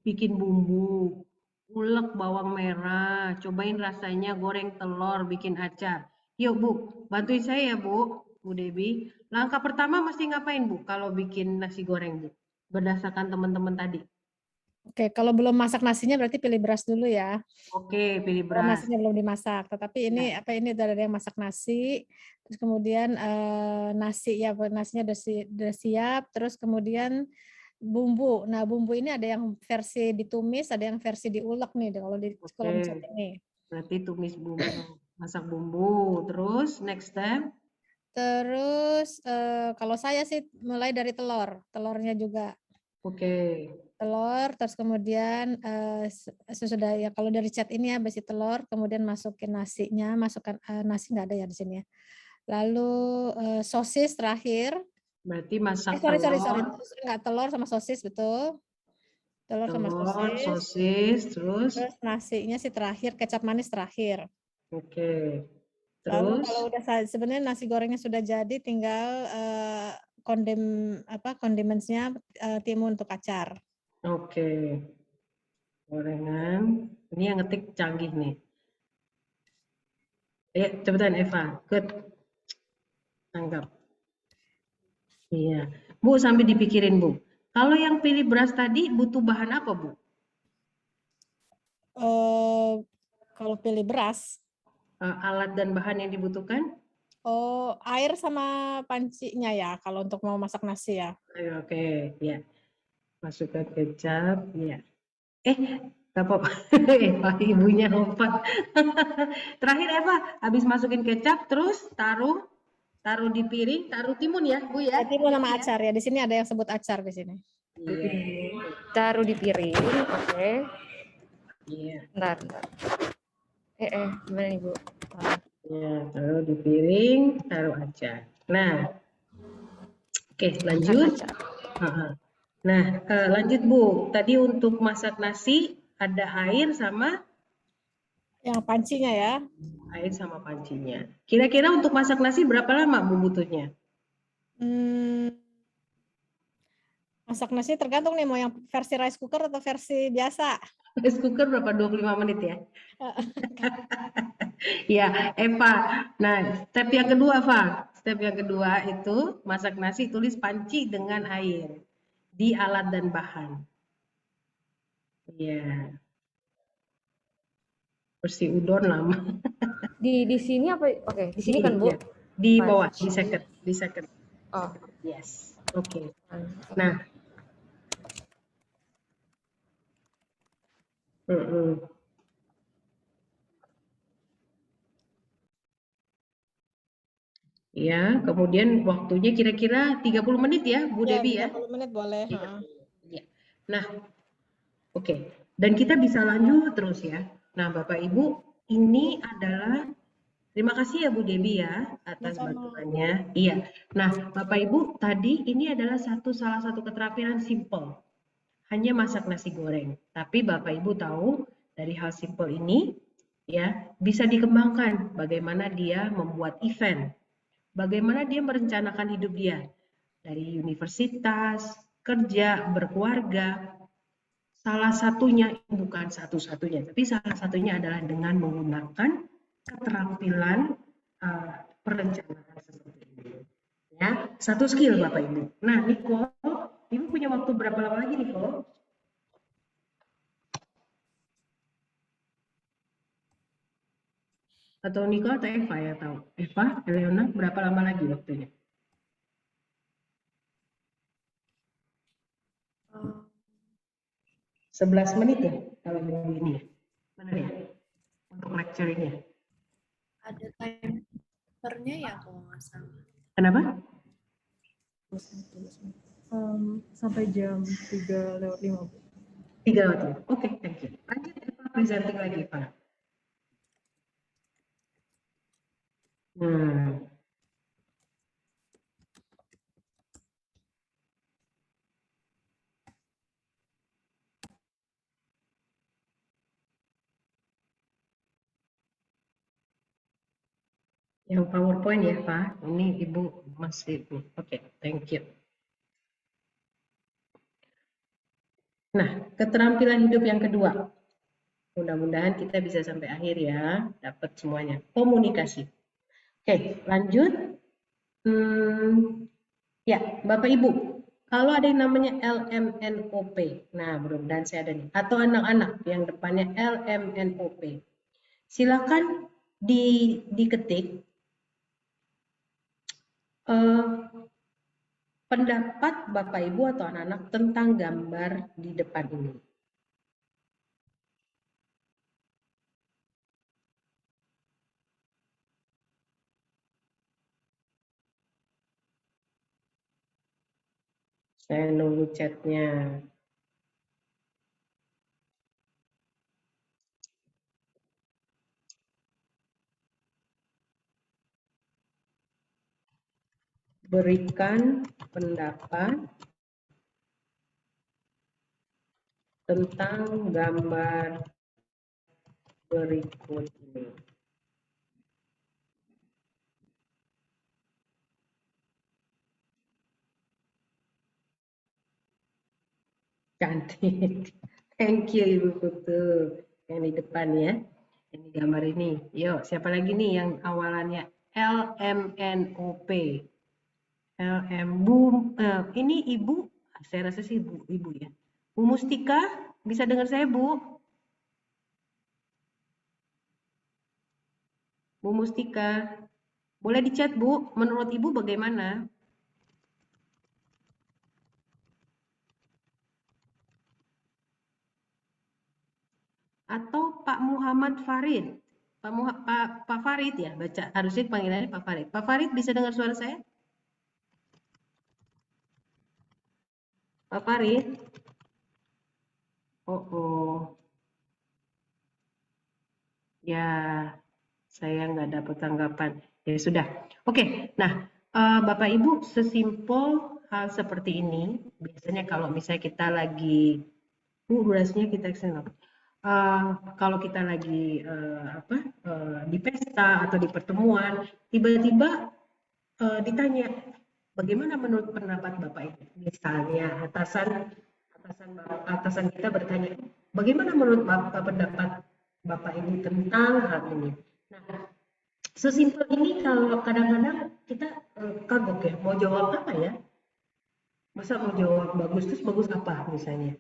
bikin bumbu, ulek bawang merah, cobain rasanya goreng telur, bikin acar. Yuk Bu, bantuin saya ya Bu Debi. Langkah pertama mesti ngapain Bu kalau bikin nasi goreng Bu? Berdasarkan teman-teman tadi. Oke, kalau belum masak nasinya berarti pilih beras dulu ya. Oke, pilih Kalau beras. nasinya belum dimasak, tetapi ini ini udah ada yang masak nasi, terus kemudian nasinya udah siap, terus kemudian bumbu. Nah, bumbu ini ada yang versi ditumis, ada yang versi diulek nih kalau di kolom chat ini. Berarti tumis bumbu, masak bumbu, terus next step. Terus kalau saya sih mulai dari telurnya juga. Oke. Telur, terus kemudian sesudah ya kalau dari chat ini ya besi telur, kemudian masukin nasinya, masukkan nasi nggak ada ya di sini ya. Lalu sosis terakhir. Berarti masak sorry, nggak telur sama sosis betul. Telur sama sosis, terus nasinya sih terakhir, kecap manis terakhir. Oke. Lalu Terus kalau udah sebenarnya nasi gorengnya sudah jadi, tinggal kondimennya timun untuk acar. Oke. Gorengan. Ini yang ngetik canggih nih. Cepetan Eva. Good. Tangkap. Iya. Bu, sambil dipikirin Bu. Kalau yang pilih beras tadi butuh bahan apa Bu? Kalau pilih beras. Alat dan bahan yang dibutuhkan? Oh, air sama pancinya ya, kalau untuk mau masak nasi ya. Oke, ya. Masukkan kecap, ya. Gak apa-apa. Eva, ibunya lompat. Terakhir Eva, habis masukin kecap, terus taruh taruh di piring, taruh timun ya, Bu ya. Timun sama acar ya. Di sini ada yang sebut acar di sini. Iya. Taruh di piring, oke. Iya. Bentar. Gimana nih, Bu? Ya, taruh di piring, taruh acar. Nah, oke, lanjut. Nah, lanjut Bu. Tadi untuk masak nasi ada air sama yang pancinya ya. Air sama pancinya. Kira-kira untuk masak nasi berapa lama Bu butuhnya? Masak nasi tergantung nih mau yang versi rice cooker atau versi biasa. Rice cooker berapa? 25 menit ya? Ya, Eva. Nah, step yang kedua, Fa. Step yang kedua itu masak nasi, tulis panci dengan air di alat dan bahan. Iya. Versi udon lama. Di sini apa? Oke, di sini kan, Bu? Di bawah, di second. Oh, yes. Oke. Nah. Ya, kemudian waktunya kira-kira 30 menit ya, Bu Devi ya? 30 menit boleh. Ya. Nah, oke. Dan kita bisa lanjut terus ya. Nah, Bapak Ibu, ini adalah terima kasih ya Bu Devi ya atas bantuannya. Iya. Nah, Bapak Ibu, tadi ini adalah salah satu keterampilan simple. Hanya masak nasi goreng. Tapi Bapak Ibu tahu dari hal simple ini ya bisa dikembangkan bagaimana dia membuat event. Bagaimana dia merencanakan hidup dia dari universitas, kerja, berkeluarga. Salah satunya, bukan satu-satunya, tapi salah satunya adalah dengan menggunakan keterampilan perencanaan seperti ini. Ya, satu skill Bapak Ibu. Nah, Nicole, Ibu punya waktu berapa lama lagi, Nicole? Atau Nicole atau Eva ya tahu? Eva, Eleona, berapa lama lagi waktunya? Uh, 11 menit ya kalau ini ya? Benar ya? Untuk lecture-nya. Ada timernya ya kalau nggak salah. Kenapa? Sampai jam 3:05. 3:05. Oke, thank you. Lanjut Eva, presenting lagi Pak. Yang PowerPoint ya Pak, ini Ibu masih, oke, thank you. Nah, keterampilan hidup yang kedua. Mudah-mudahan kita bisa sampai akhir ya, dapat semuanya. Komunikasi. Oke, lanjut. Ya, Bapak Ibu, kalau ada yang namanya LMNOP, nah mudah-mudahan saya ada nih, atau anak-anak yang depannya LMNOP, silakan diketik pendapat Bapak Ibu atau anak-anak tentang gambar di depan ini. Saya nunggu chatnya. Berikan pendapat tentang gambar berikut ini. Cantik. Thank you Ibu Putu. Yang di depan ya. Ini gambar ini. Yuk, siapa lagi nih yang awalannya LMNOP? Ini Ibu, saya rasa sih Ibu ya. Bu Mustika, bisa dengar saya Bu? Bu Mustika, boleh di chat Bu, menurut Ibu bagaimana? Atau Pak Muhammad Farid, Pak Farid ya, baca harusnya panggilannya Pak Farid. Pak Farid bisa dengar suara saya? Pak Farid? Oh. Ya, saya nggak dapat tanggapan. Ya sudah. Oke, nah Bapak Ibu sesimpel hal seperti ini, biasanya kalau misalnya kita lagi, durasinya kita extend. Kalau kita lagi di pesta atau di pertemuan, tiba-tiba ditanya, bagaimana menurut pendapat Bapak Ibu? Misalnya atasan kita bertanya, bagaimana menurut pendapat Bapak Ibu tentang hal ini? Nah, sesimpel ini kalau kadang-kadang kita kagok ya, mau jawab apa ya? Masa mau jawab bagus, terus bagus apa misalnya?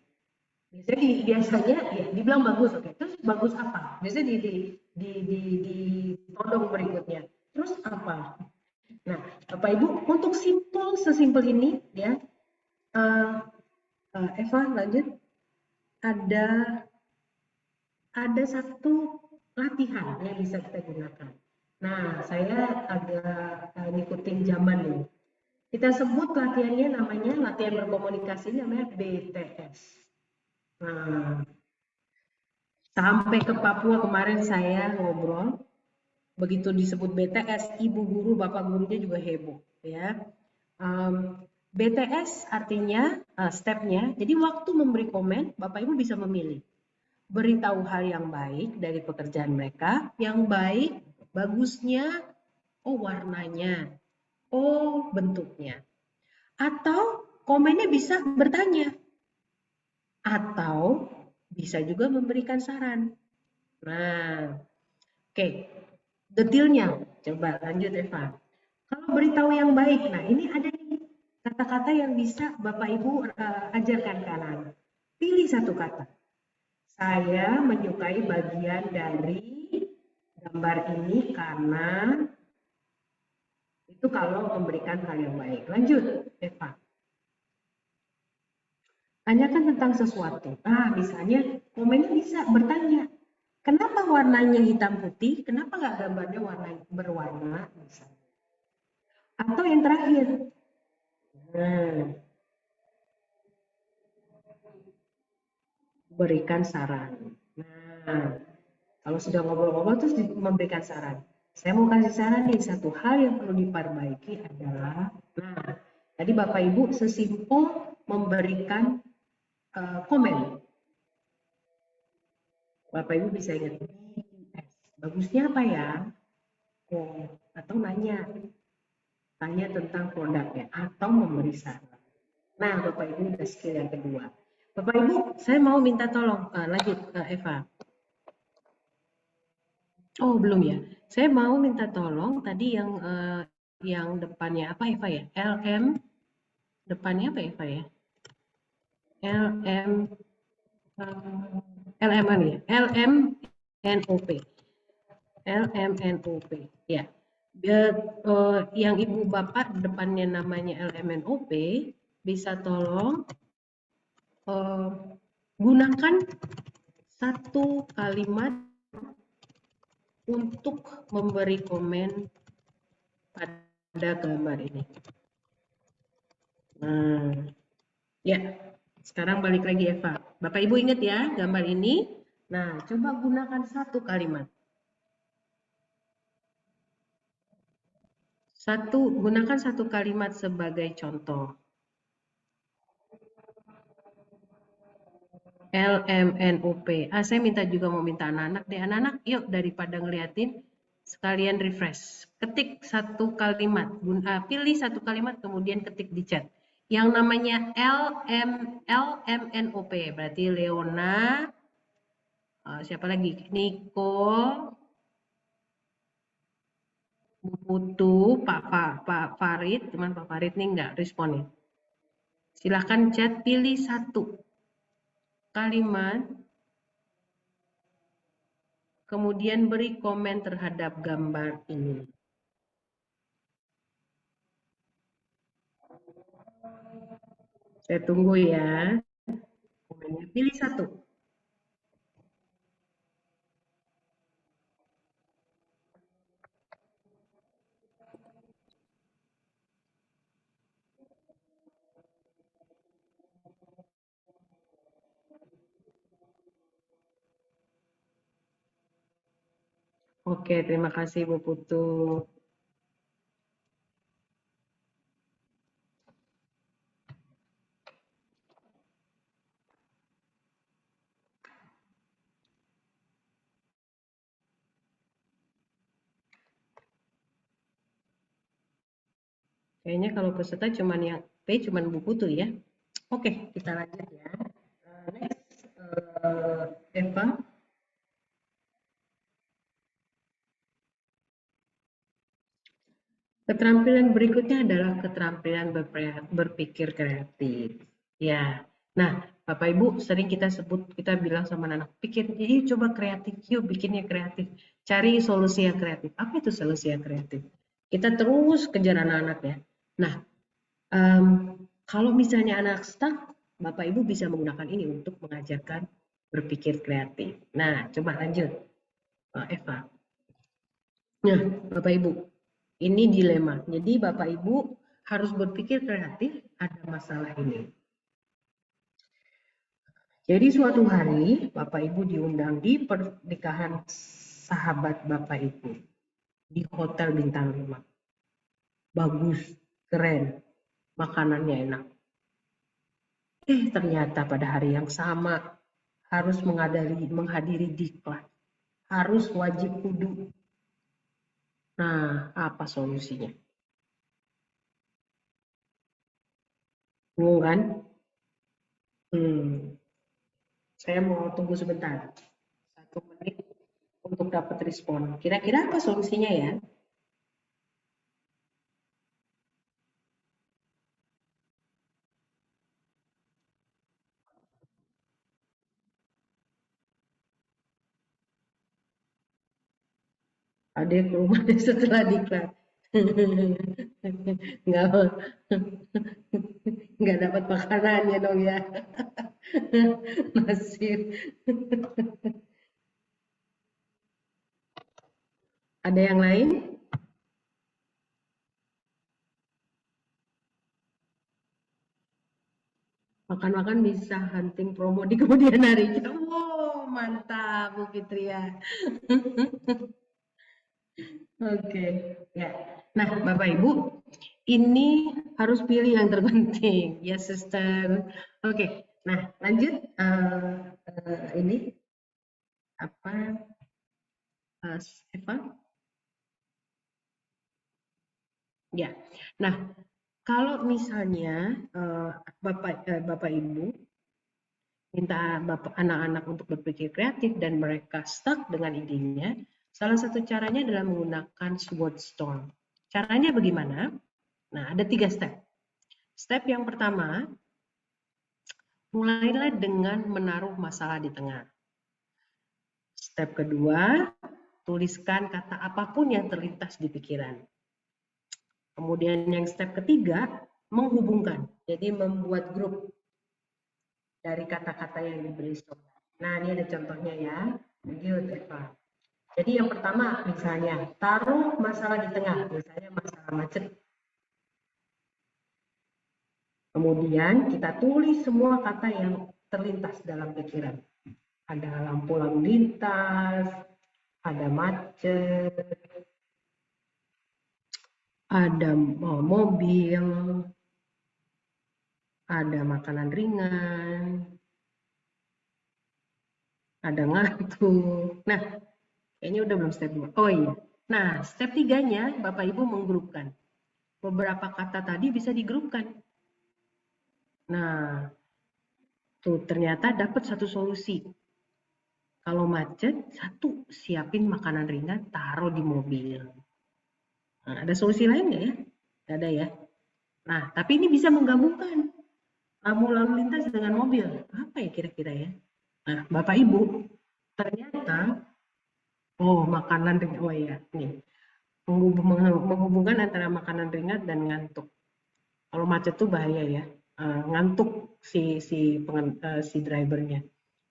Biasanya ya dibilang bagus, oke. Terus bagus apa? Biasanya ditodong berikutnya. Terus apa? Nah, Bapak Ibu, untuk sesimpel ini ya, Eva lanjut. Ada satu latihan yang bisa kita gunakan. Nah, saya agak ngikutin zaman nih. Kita sebut latihannya namanya latihan berkomunikasi, namanya BTS. Nah, sampai ke Papua kemarin saya ngobrol, begitu disebut BTS, ibu guru, bapak gurunya juga heboh, ya. BTS artinya stepnya, jadi waktu memberi komen, Bapak Ibu bisa memilih. Beritahu hal yang baik dari pekerjaan mereka, yang baik, bagusnya, oh warnanya, oh bentuknya. Atau komennya bisa bertanya, atau bisa juga memberikan saran. Nah, oke, detailnya, coba lanjut Eva. Kalau beritahu yang baik, nah ini ada kata-kata yang bisa Bapak Ibu ajarkan ke anak. Pilih satu kata. Saya menyukai bagian dari gambar ini karena itu kalau memberikan hal yang baik. Lanjut, Eva. Tanyakan tentang sesuatu. Nah, misalnya komennya bisa bertanya, kenapa warnanya hitam putih? Kenapa nggak gambarnya berwarna? Misalnya. Atau yang terakhir, berikan saran. Nah, kalau sudah ngobrol-ngobrol terus memberikan saran. Saya mau kasih saran nih, satu hal yang perlu diperbaiki adalah, nah, tadi Bapak Ibu sesimpel memberikan komen. Bapak Ibu bisa ingat, bagusnya apa ya? Oh, atau tanya tentang produknya atau memberi saran. Nah, Bapak Ibu udah skill yang kedua. Bapak Ibu, saya mau minta tolong lanjut Eva. Oh, belum ya. Saya mau minta tolong tadi yang depannya apa Eva ya? LM depannya apa Eva ya? LMN ya. LMNOP. LMNOP. Ya. Yang Ibu Bapak depannya namanya LMNOP, bisa tolong gunakan satu kalimat untuk memberi komen pada gambar ini. Nah, ya, sekarang balik lagi Eva. Bapak Ibu ingat ya gambar ini. Nah, coba gunakan satu kalimat. Gunakan satu kalimat sebagai contoh. LMNOP. Saya mau minta anak-anak deh. Anak-anak, yuk daripada ngeliatin, sekalian refresh. Ketik satu kalimat. Pilih satu kalimat, kemudian ketik di chat. Yang namanya LMNOP. Berarti Leona, siapa lagi? Nicole, Bu Putu, Pak Farid. Cuman Pak Farid nih nggak respon ya. Silahkan chat, pilih satu kalimat, kemudian beri komen terhadap gambar ini. Saya tunggu ya. Komennya pilih satu. Oke, terima kasih Bu Putu. Kayaknya kalau peserta cuman yang P cuman Bu Putu ya. Oke, kita lanjut ya. Next, Eva. Keterampilan berikutnya adalah keterampilan berpikir kreatif. Ya, nah Bapak Ibu sering kita sebut, kita bilang sama anak, pikir, yuk coba kreatif, yuk bikinnya kreatif, cari solusi yang kreatif. Apa itu solusi yang kreatif? Kita terus kejar anak-anak ya. Nah, kalau misalnya anak stuck, Bapak Ibu bisa menggunakan ini untuk mengajarkan berpikir kreatif. Nah, coba lanjut, Eva. Nah, Bapak Ibu, ini dilema. Jadi Bapak Ibu harus berpikir kreatif, ada masalah ini. Jadi suatu hari Bapak Ibu diundang di pernikahan sahabat Bapak Ibu di hotel bintang 5. Bagus, keren, makanannya enak. Ternyata pada hari yang sama harus menghadiri diklat, harus wajib wudhu. Nah, apa solusinya? Bingung kan? Saya mau tunggu sebentar, 1 menit untuk dapat respon. Kira-kira apa solusinya ya? Ada ke rumahnya setelah diklat. Nggak dapat makanannya dong ya. Nasib. Ada yang lain? Makan-makan bisa hunting promo di kemudian hari. Oh, mantap Bu Fitria. Oke, ya. Nah, Bapak Ibu, ini harus pilih yang terpenting, ya, Sister. Oke, nah lanjut. Ini apa, Eva? Ya. Nah, kalau misalnya Bapak Ibu minta anak-anak untuk berpikir kreatif dan mereka stuck dengan idenya, salah satu caranya adalah menggunakan SWOT storm. Caranya bagaimana? Nah, ada 3 step. Step yang pertama, mulailah dengan menaruh masalah di tengah. Step kedua, tuliskan kata apapun yang terlintas di pikiran. Kemudian yang step ketiga, menghubungkan. Jadi membuat grup dari kata-kata yang diberi stop. Nah, ini ada contohnya ya. Lanjut, Eva. Jadi yang pertama misalnya, taruh masalah di tengah. Misalnya masalah macet. Kemudian kita tulis semua kata yang terlintas dalam pikiran. Ada lampu lalu lintas, ada macet, ada mobil, ada makanan ringan, ada ngantuk. Nah, kayaknya udah belum step 2. Oh iya. Nah, step 3-nya Bapak Ibu menggrupkan. Beberapa kata tadi bisa digrupkan. Nah, tuh ternyata dapat satu solusi. Kalau macet, satu, siapin makanan ringan, taruh di mobil. Nah, ada solusi lain nggak ya? Nggak ada ya. Nah, tapi ini bisa menggabungkan lampu lalu lintas dengan mobil. Apa ya kira-kira ya? Nah, Bapak Ibu, ternyata, makanan ringan, oh iya, nih, menghubungkan antara makanan ringan dan ngantuk. Kalau macet tuh bahaya ya, ngantuk si drivernya.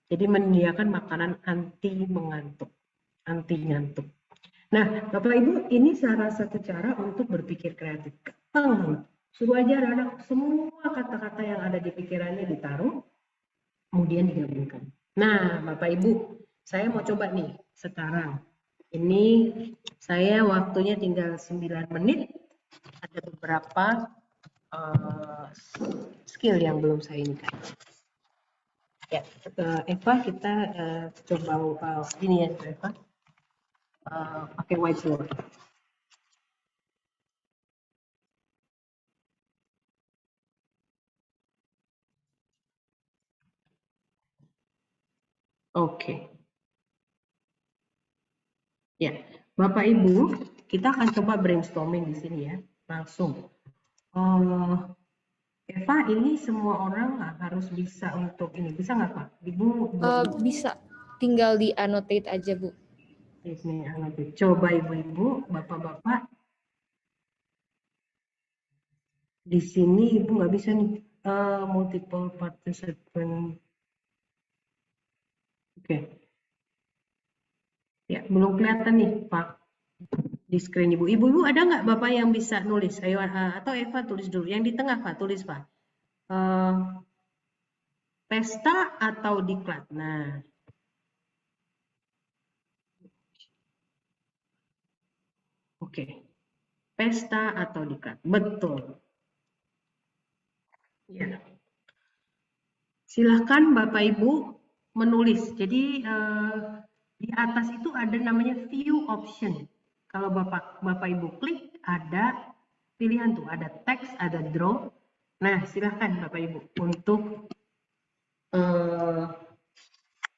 Jadi menyediakan makanan anti mengantuk, anti ngantuk. Nah, Bapak Ibu, ini salah satu cara untuk berpikir kreatif. Suruh aja anak-anak semua kata-kata yang ada di pikirannya ditaruh, kemudian digabungkan. Nah, Bapak Ibu, saya mau coba nih sekarang. Ini saya waktunya tinggal 9 menit. Ada beberapa skill yang belum saya ini kan. Ya, Eva kita coba ini ya Eva. Pakai whiteboard. Oke. Ya, Bapak Ibu, kita akan coba brainstorming di sini ya, langsung. Eva, ini semua orang harus bisa untuk ini, bisa nggak Pak? Ibu? Bisa, tinggal di annotate aja Bu. Ini annotate. Coba ibu-ibu, bapak-bapak. Di sini ibu nggak bisa nih, multiple participant. Oke. Ya, belum kelihatan nih Pak di screen ibu. Ibu ada nggak bapak yang bisa nulis? Ayo, atau Eva tulis dulu. Yang di tengah Pak, tulis Pak. Pesta atau diklat? Nah. Oke. Pesta atau diklat? Betul. Ya. Silahkan Bapak Ibu menulis. Jadi di atas itu ada namanya view option. Kalau Bapak Ibu klik ada pilihan tuh, ada teks, ada draw. Nah, silahkan Bapak Ibu untuk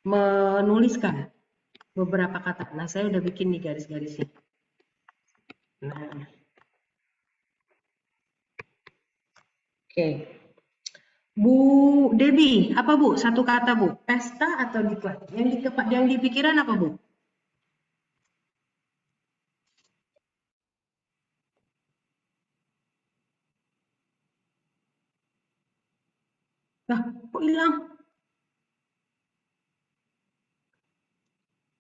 menuliskan beberapa kata. Nah, saya udah bikin nih garis-garisnya. Nah. Oke. Bu Debbie, apa Bu? Satu kata Bu, pesta atau diklat? Yang di pikiran apa Bu? Nah, kok hilang?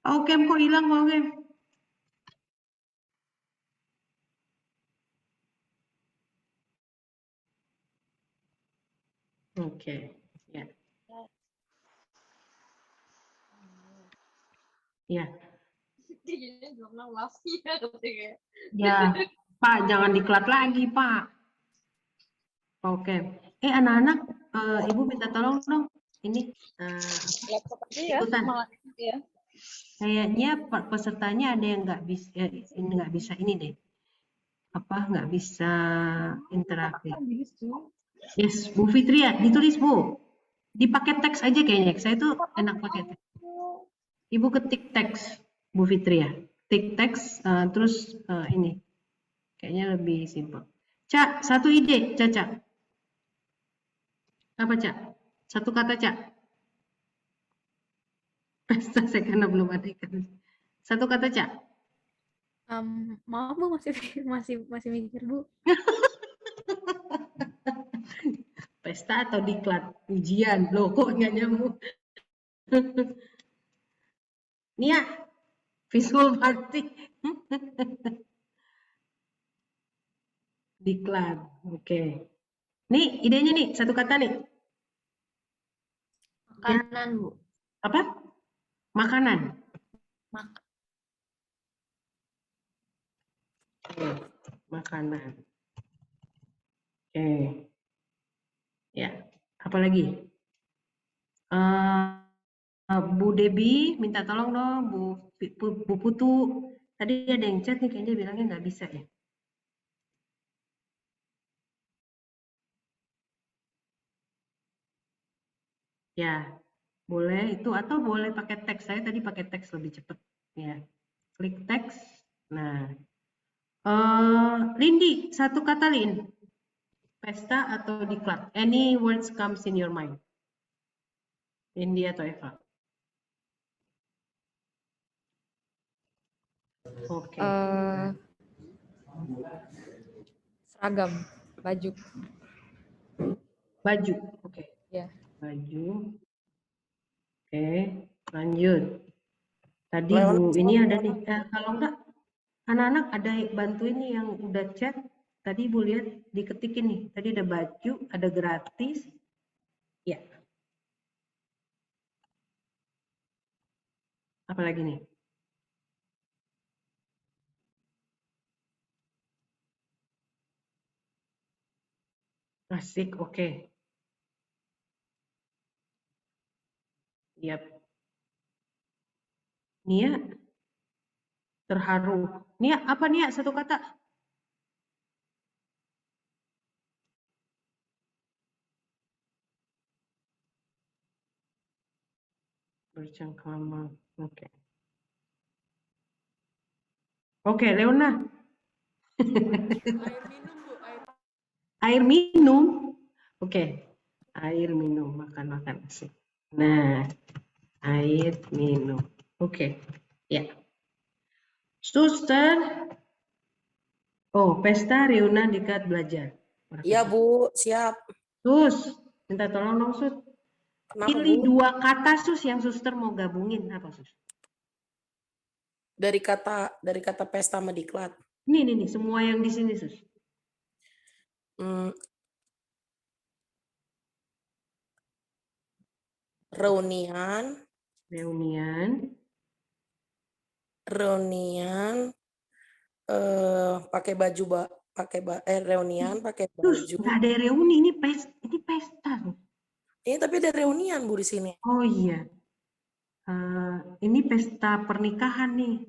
Oke, kok hilang Pak Okem? Oke, ya. Ya. Ya, Pak, jangan diklat lagi, Pak. Oke. Anak-anak, Ibu minta tolong dong. Ini ikutan. Kayaknya pesertanya ada yang nggak bisa ini deh. Nggak bisa interaktif. Yes, Bu Fitri ya, ditulis Bu. Dipakai teks aja kayaknya. Saya tuh enak pakai teks. Ibu ketik teks, Bu Fitri ya. Ketik teks, terus ini. Kayaknya lebih simpel. Cak, satu ide, Caca. Apa, Cak? Satu kata, Cak. Pesta saya karena belum ada ikan. Satu kata, Cak. Maaf Bu, masih mikir Bu. Pesta atau diklat? Ujian. Loh, kok nggak nyambung? Nia, visual party. Diklat. Oke. Nih, idenya nih, satu kata nih. Makanan, Bu. Apa? Makanan. Oke, makanan. Oke. Ya, apa lagi? Bu Debbie, minta tolong dong, Bu Putu. Tadi ada yang chat nih, kayaknya bilangnya nggak bisa ya. Ya, boleh itu atau boleh pakai teks. Saya tadi pakai teks lebih cepat. Ya, klik teks. Nah, Lindi, satu kata Lin. Pesta atau diklat? Any words comes in your mind? Lindi atau Eva? Oke. Seragam, baju. Baju, oke. Ya. Baju. Oke, lanjut. Tadi Bu ini ada nih. Kalau enggak, anak-anak ada bantuin nih yang udah chat. Tadi Ibu lihat diketikin nih. Tadi ada baju, ada gratis. Ya. Apa lagi nih? Asik, oke. Yap. Nia, terharu. Nia, apa Nia? Satu kata. Bercengkrama. Oke. Oke, Leona. Air minum. Oke. Air minum, makan-makan asik. Nah, air minum. Oke. Ya. Suster. Oh, pesta reuna dekat belajar. Iya, Bu. Siap. Sus, minta tolong dong, Sus. Kenapa, Pilih Bu? 2 kata, Sus, yang suster mau gabungin. Apa, Sus? Dari kata pesta sama diklat. Nih, semua yang di sini, Sus. Reunian. Pakai baju reunian pakai baju. Nggak ada reuni, ini pesta. Ini tapi ada reunian, Bu, di sini. Oh iya. Ini pesta pernikahan nih.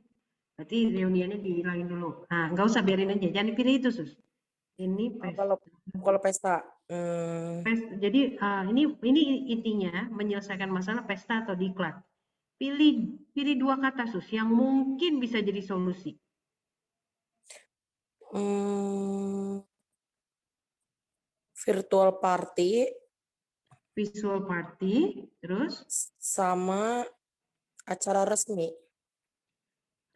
Berarti reuniannya dihilangin dulu. Nah, nggak usah, biarin aja. Jangan dipilih itu, Sus. Ini pesta. Kalau pesta. Jadi ini intinya menyelesaikan masalah pesta atau diklat. Pilih 2 kata, Sus, yang mungkin bisa jadi solusi. Virtual party. Visual party, terus? Sama acara resmi.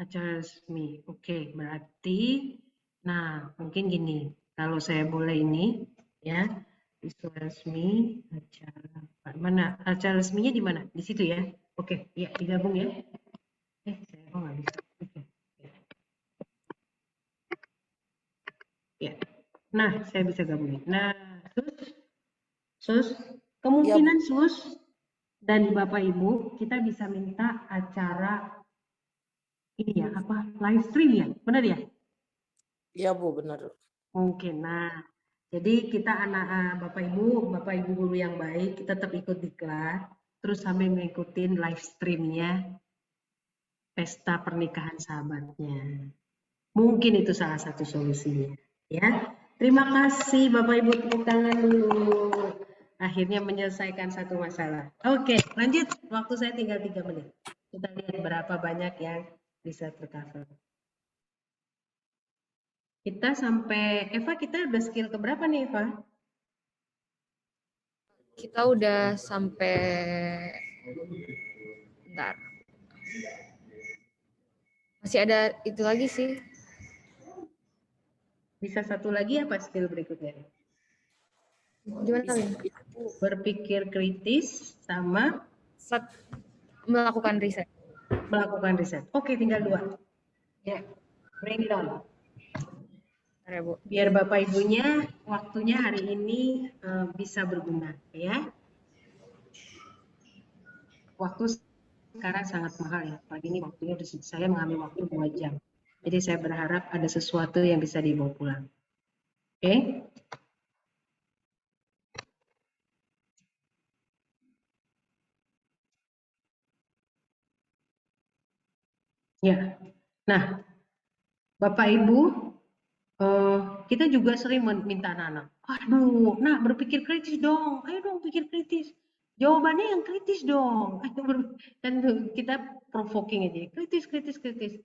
Acara resmi. Oke, berarti, nah mungkin gini, kalau saya boleh ini, ya, visual resmi, acara, mana? Acara resminya di mana? Di situ ya? Oke, ya digabung ya. Saya nggak bisa. Oke. Ya. Nah, saya bisa gabungin. Nah, Sus, kemungkinan ya, Sus dan Bapak Ibu kita bisa minta acara ini ya, apa? Live stream ya? Benar ya? Iya, Bu, benar. Mungkin. Nah, jadi kita Bapak Ibu guru yang baik, kita tetap ikut diklat, terus sambil mengikutin live streamnya pesta pernikahan sahabatnya. Mungkin itu salah satu solusinya, ya. Terima kasih Bapak Ibu, tepuk tangan dulu. Akhirnya menyelesaikan satu masalah. Oke, lanjut. Waktu saya tinggal 3 menit. Kita lihat berapa banyak yang bisa tercover. Kita sampai, Eva, kita udah skill ke berapa nih, Eva? Kita udah sampai, bentar. Masih ada itu lagi sih. Bisa satu lagi apa skill berikutnya? Gimana nih? Berpikir kritis sama melakukan riset. Melakukan riset. Oke, tinggal 2. Ya, bring it on. Biar Bapak Ibunya waktunya hari ini bisa berguna, ya. Waktu sekarang sangat mahal ya. Pagi ini waktunya saya mengambil waktu 2 jam. Jadi saya berharap ada sesuatu yang bisa dibawa pulang. Oke? Ya. Nah, Bapak Ibu, kita juga sering minta anak-anak, aduh, nah berpikir kritis dong, ayo dong pikir kritis. Jawabannya yang kritis dong. Dan kita provoking aja, kritis.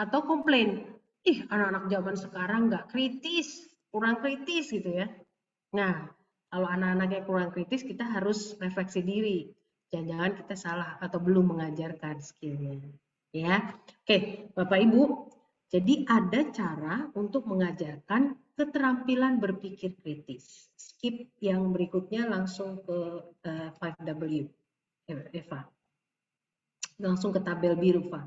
Atau komplain, ih anak-anak zaman sekarang nggak kritis, kurang kritis gitu ya. Nah, kalau anak-anaknya kurang kritis, kita harus refleksi diri. Jangan-jangan kita salah atau belum mengajarkan skillnya. Ya, oke, Bapak Ibu. Jadi ada cara untuk mengajarkan keterampilan berpikir kritis. Skip yang berikutnya langsung ke 5W, Eva. Langsung ke tabel biru, Pak.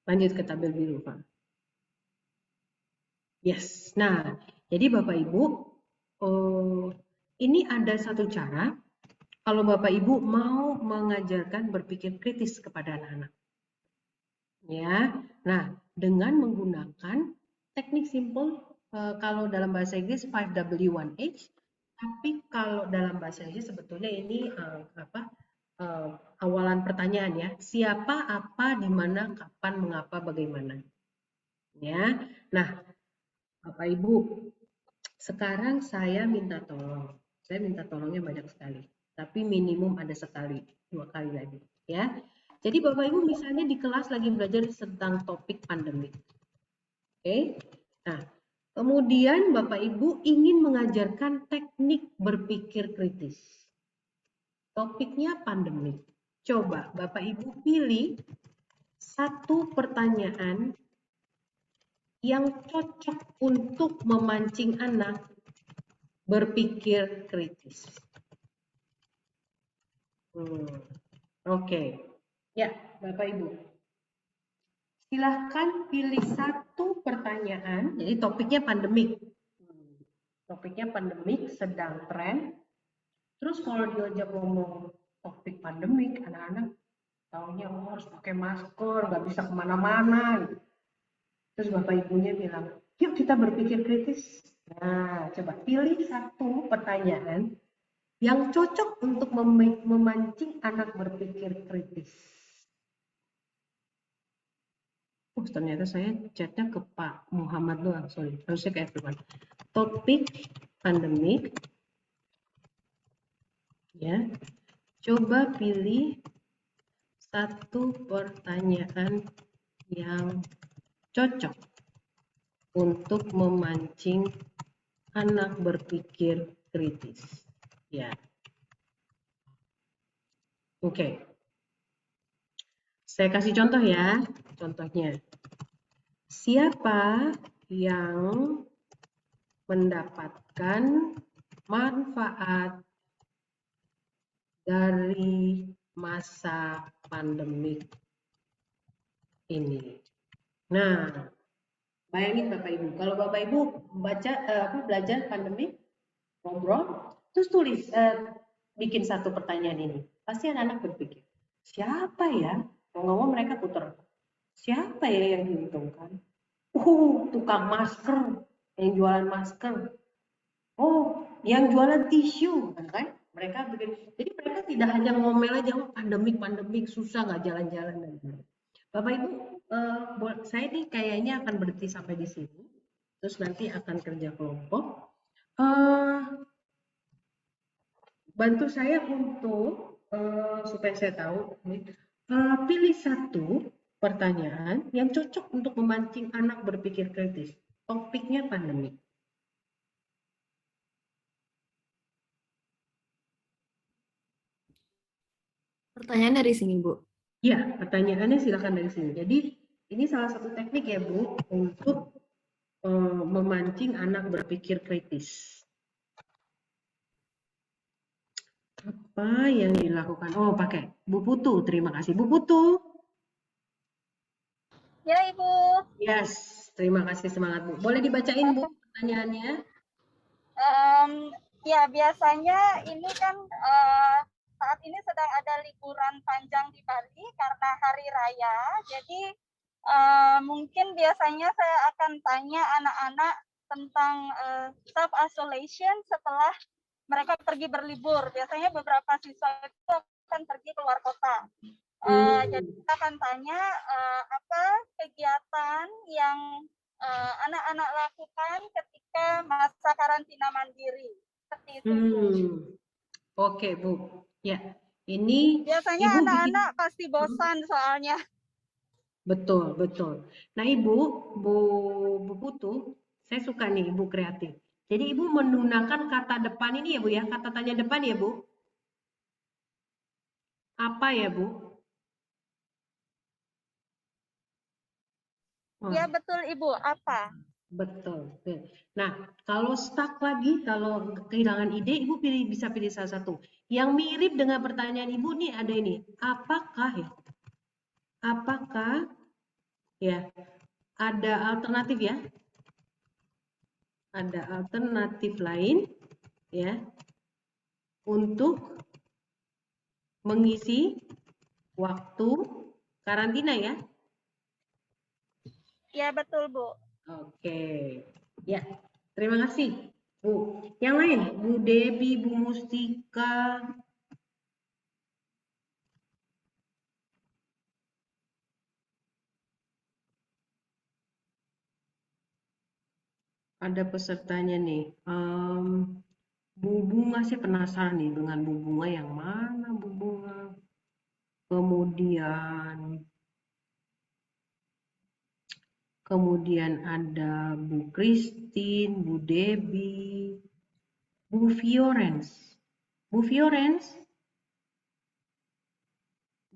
Lanjut ke tabel biru, Pak. Yes. Nah, jadi Bapak Ibu, ini ada satu cara kalau Bapak Ibu mau mengajarkan berpikir kritis kepada anak-anak. Ya, nah dengan menggunakan teknik simple kalau dalam bahasa Inggris 5W1H, tapi kalau dalam bahasa Inggris sebetulnya ini awalan pertanyaan ya. Siapa, apa, di mana, kapan, mengapa, bagaimana. Ya. Nah, Bapak Ibu, sekarang saya minta tolong. Saya minta tolongnya banyak sekali, tapi minimum ada sekali, 2 kali lagi, ya. Jadi Bapak Ibu misalnya di kelas lagi belajar tentang topik pandemik. Oke. Nah, kemudian Bapak Ibu ingin mengajarkan teknik berpikir kritis. Topiknya pandemik. Coba Bapak Ibu pilih satu pertanyaan yang cocok untuk memancing anak berpikir kritis. Oke. Ya, Bapak Ibu. Silahkan pilih satu pertanyaan, jadi topiknya pandemik. Topiknya pandemik, sedang tren. Terus kalau diajak ngomong topik pandemik, anak-anak taunya harus pakai masker, nggak bisa kemana-mana. Terus Bapak Ibunya bilang, yuk kita berpikir kritis. Nah, coba pilih satu pertanyaan yang cocok untuk memancing anak berpikir kritis. Ternyata saya chatnya ke Pak Muhammad doang, sorry, harusnya ke everyone. Topik pandemik, ya. Coba pilih satu pertanyaan yang cocok untuk memancing anak berpikir kritis, ya. Oke. Saya kasih contoh ya, contohnya. Siapa yang mendapatkan manfaat dari masa pandemik ini? Nah, bayangin Bapak Ibu, kalau Bapak Ibu belajar pandemik, ngobrol, terus tulis, bikin satu pertanyaan ini, pasti anak-anak berpikir, siapa ya? Ngomong mereka putar, siapa ya yang diuntungkan? Tukang masker, yang jualan masker. Oh, yang jualan tisu, kan? Mereka begini. Jadi mereka tidak hanya ngomel aja, oh pandemik susah nggak jalan-jalan. Bapak Ibu, saya nih kayaknya akan berhenti sampai di sini. Terus nanti akan kerja kelompok. Bantu saya untuk supaya saya tahu. Pilih satu pertanyaan yang cocok untuk memancing anak berpikir kritis. Topiknya pandemik. Pertanyaan dari sini, Bu. Ya, pertanyaannya silakan dari sini. Jadi ini salah satu teknik ya, Bu, untuk memancing anak berpikir kritis. Apa yang dilakukan? Oh, pakai Bu Putu. Terima kasih, Bu Putu. Ya, Ibu. Yes, terima kasih, semangat Bu. Boleh dibacain Bu pertanyaannya? Ya, biasanya ini kan saat ini sedang ada liburan panjang di Bali karena hari raya. Jadi mungkin biasanya saya akan tanya anak-anak tentang self-isolation setelah mereka pergi berlibur. Biasanya beberapa siswa itu akan pergi keluar kota. Jadi kita akan tanya apa kegiatan yang anak-anak lakukan ketika masa karantina mandiri. Seperti itu. Oke, Bu. Ya, ini biasanya anak-anak pasti bosan soalnya. Betul, betul. Nah, Ibu, Bu Putu, saya suka nih Ibu kreatif. Jadi Ibu menggunakan kata depan ini ya Bu ya, kata tanya depan ya Bu. Apa ya Bu? Ya betul Ibu, apa? Betul. Nah, kalau stuck lagi, kalau kehilangan ide, Ibu bisa pilih salah satu. Yang mirip dengan pertanyaan Ibu nih ada ini. Apakah ya? Apakah ya ada alternatif ya? Ada alternatif lain ya untuk mengisi waktu karantina ya? Ya betul Bu. Oke. Ya, terima kasih, Bu. Yang lain, Bu Debi, Bu Mustika. Ada pesertanya nih. Bu Bunga sih penasaran nih dengan Bu Bunga yang mana Bu Bunga. Kemudian ada Bu Christine, Bu Debi, Bu Fiorens. Bu Fiorens,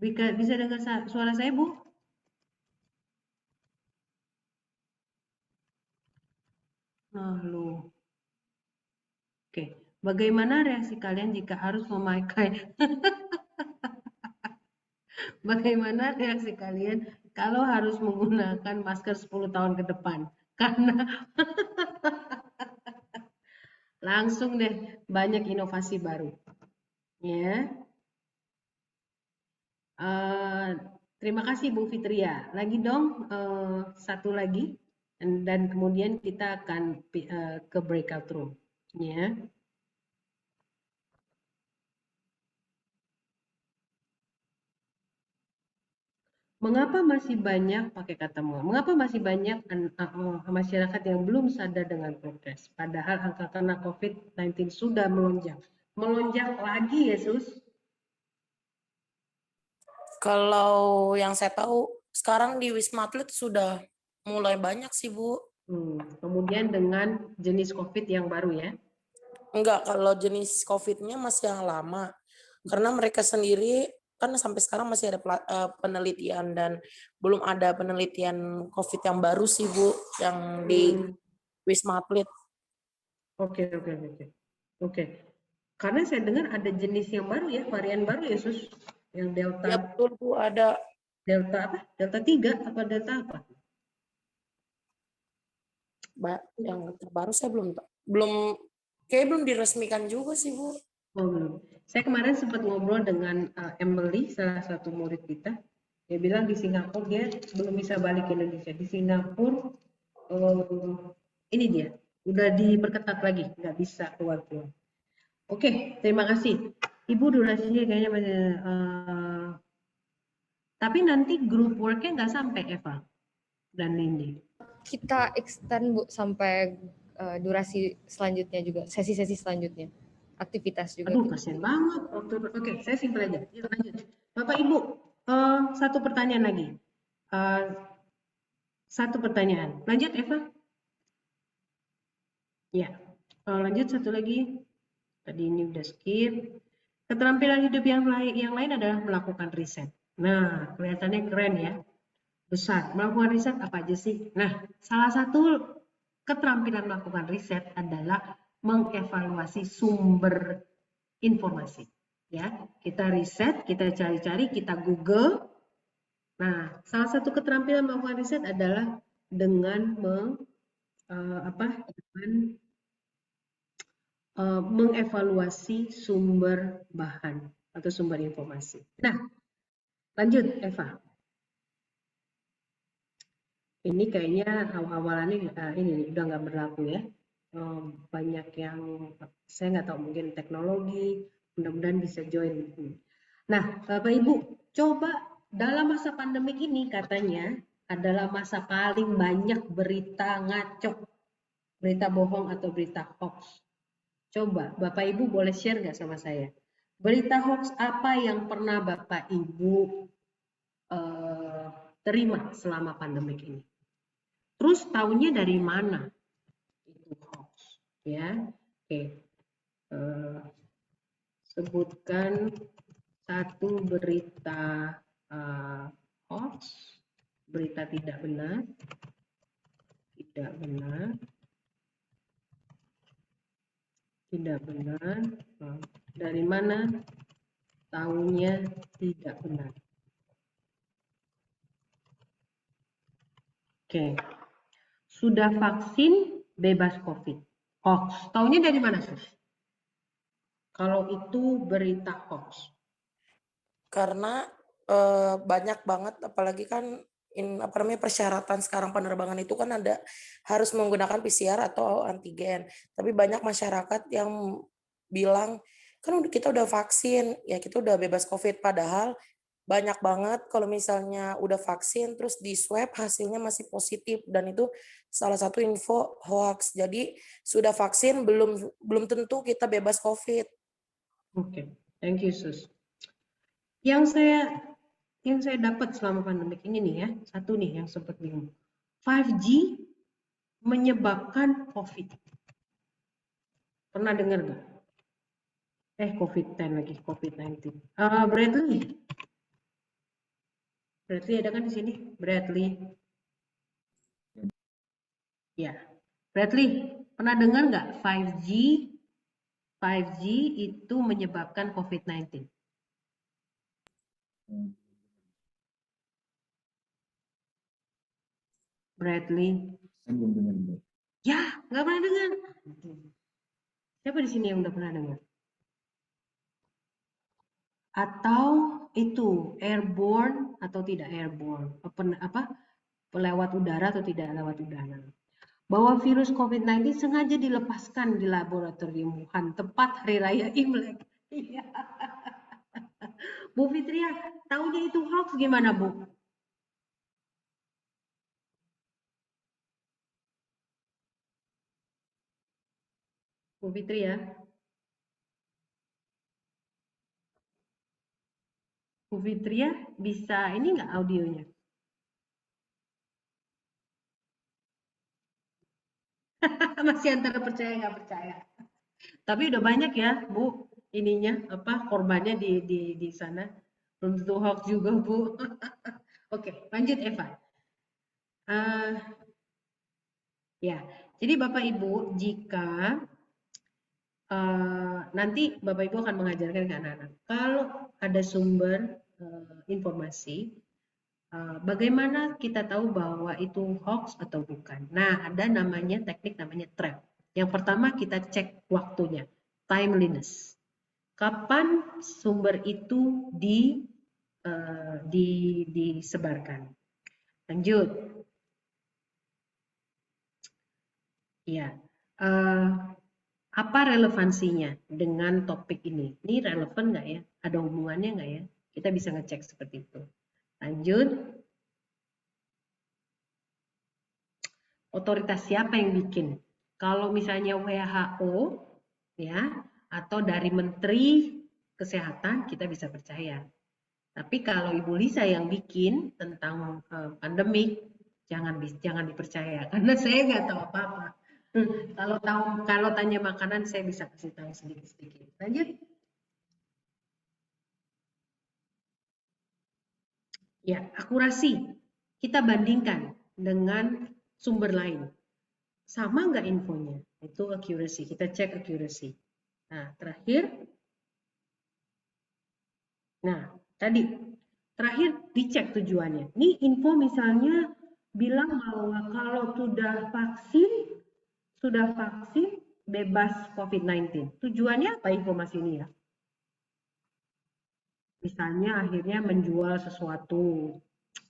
bisa dengar suara saya, Bu? Halo. Oke, bagaimana reaksi kalian jika harus memakai bagaimana reaksi kalian kalau harus menggunakan masker 10 tahun ke depan? Karena langsung deh banyak inovasi baru. Ya. Terima kasih Bu Fitria. Lagi dong satu lagi dan kemudian kita akan ke breakout room. Ya. Mengapa masih banyak pakai kata mengapa masih banyak masyarakat yang belum sadar dengan prokes? Padahal angka kena COVID-19 sudah melonjak. Melonjak lagi, Yesus. Kalau yang saya tahu sekarang di Wisma Atlet sudah mulai banyak sih, Bu. Kemudian dengan jenis COVID yang baru ya? Enggak, kalau jenis COVID-nya masih yang lama. Karena mereka sendiri kan sampai sekarang masih ada penelitian dan belum ada penelitian COVID yang baru sih, Bu, yang di Wisma Atlet. Oke. Karena saya dengar ada jenis yang baru ya, varian baru ya, Sus? Yang Delta. Ya betul, Bu, ada. Delta apa? Delta 3 apa Delta apa? Yang terbaru saya belum diresmikan juga sih, Bu. Oh, belum. Saya kemarin sempat ngobrol dengan Emily, salah satu murid kita. Dia bilang di Singapura dia belum bisa balik ke Indonesia. Di Singapura ini dia udah diperketat lagi, nggak bisa keluar. Oke, terima kasih. Ibu durasinya kayaknya masih. Tapi nanti grup worknya nggak sampai Eva dan Lindy. Kita extend Bu sampai durasi selanjutnya juga, sesi-sesi selanjutnya, aktivitas juga. Aduh, kasihan banget. Oke, saya simpel aja. Yuk lanjut. Bapak Ibu, satu pertanyaan lagi. Satu pertanyaan. Lanjut Eva. Ya, lanjut satu lagi. Tadi ini udah skip. Keterampilan hidup yang lain adalah melakukan riset. Nah, kelihatannya keren ya. Besar. Melakukan riset apa aja sih? Nah, salah satu keterampilan melakukan riset adalah mengevaluasi sumber informasi. Ya, kita riset, kita cari-cari, kita Google. Nah, salah satu keterampilan melakukan riset adalah dengan mengevaluasi sumber bahan atau sumber informasi. Nah, lanjut Eva. Ini kayaknya awal-awalannya ini udah nggak berlaku ya. Banyak yang saya nggak tahu, mungkin teknologi, mudah-mudahan bisa join. Nah, Bapak Ibu, coba dalam masa pandemik ini katanya adalah masa paling banyak berita ngaco, berita bohong atau berita hoax. Coba Bapak Ibu boleh share nggak sama saya? Berita hoax apa yang pernah Bapak Ibu terima selama pandemik ini? Terus tahunya dari mana itu hoax? Ya, oke. Sebutkan satu berita hoax, berita tidak benar, dari mana tahunya tidak benar. Oke, sudah vaksin bebas COVID. Hoax, tahunya dari mana Sus? Kalau itu berita hoax. Karena banyak banget, apalagi kan persyaratan sekarang penerbangan itu kan ada harus menggunakan PCR atau antigen. Tapi banyak masyarakat yang bilang kan kita udah vaksin, ya kita udah bebas COVID. Padahal banyak banget kalau misalnya udah vaksin terus di swab hasilnya masih positif, dan itu salah satu info hoax. Jadi sudah vaksin belum tentu kita bebas COVID. Oke, thank you Sus. Yang saya dapat selama pandemik ini nih ya, satu nih yang sempat bingung. 5G menyebabkan COVID. Pernah dengar nggak? COVID-10 lagi, COVID-19. Bradley ada kan di sini? Bradley. Ya, Bradley, pernah dengar nggak 5G itu menyebabkan COVID-19? Bradley. Ya, nggak pernah dengar. Siapa di sini yang udah pernah dengar? Atau itu airborne atau tidak airborne? Lewat udara atau tidak lewat udara? Bahwa virus COVID-19 sengaja dilepaskan di laboratorium Wuhan tepat hari raya Imlek. Iya. Bu Fitria, tahunya itu hoax gimana, Bu? Bu Fitria. Bu Fitria bisa ini nggak audionya? Masih antara percaya nggak percaya. Tapi udah banyak ya, Bu, ininya korbannya di sana. Belum tentu hoax juga, Bu. Oke, lanjut Eva. Ya, jadi Bapak Ibu, jika nanti Bapak Ibu akan mengajarkan ke anak-anak, kalau ada sumber informasi, bagaimana kita tahu bahwa itu hoax atau bukan. Nah, ada teknik namanya trap. Yang pertama kita cek waktunya, timeliness. Kapan sumber itu disebarkan. Lanjut. Ya, apa relevansinya dengan topik ini? Ini relevan nggak ya? Ada hubungannya nggak ya? Kita bisa ngecek seperti itu. Lanjut. Otoritas siapa yang bikin? Kalau misalnya WHO ya, atau dari Menteri Kesehatan, kita bisa percaya. Tapi kalau Ibu Lisa yang bikin tentang pandemik, jangan dipercaya karena saya nggak tahu apa-apa. Kalau tanya makanan saya bisa kasih tahu sedikit-sedikit. Lanjut. Ya, akurasi. Kita bandingkan dengan sumber lain. Sama nggak infonya? Itu accuracy. Kita cek accuracy. Nah, terakhir. Nah, terakhir dicek tujuannya. Ini info misalnya bilang bahwa kalau sudah vaksin bebas COVID-19. Tujuannya apa informasi ini ya? Misalnya akhirnya menjual sesuatu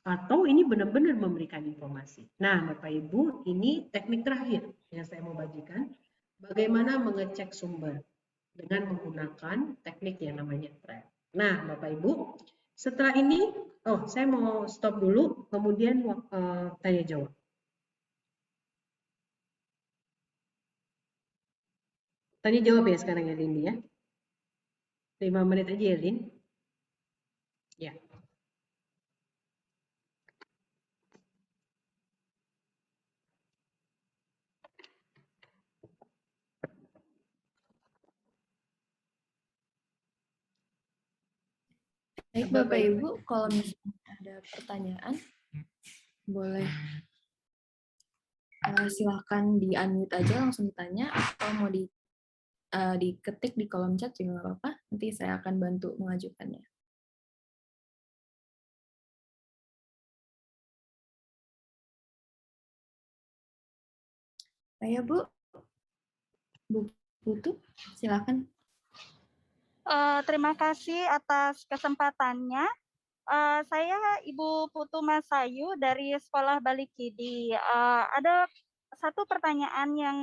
atau ini benar-benar memberikan informasi. Nah, Bapak Ibu, ini teknik terakhir yang saya mau bagikan. Bagaimana mengecek sumber dengan menggunakan teknik yang namanya trap. Nah, Bapak Ibu, setelah ini, saya mau stop dulu, kemudian tanya jawab. Tanya jawab ya sekarang ya, Lindi ya. 5 menit aja ya, Lin. Ya. Baik Bapak Ibu, kalau misalnya ada pertanyaan, boleh silahkan di-unmute aja langsung ditanya, atau mau diketik di kolom chat juga nggak apa-apa, nanti saya akan bantu mengajukannya. Ayo Bu, Bu Putu, silahkan. Terima kasih atas kesempatannya. Saya Ibu Putu Masayu dari Sekolah Balikidi. Ada satu pertanyaan yang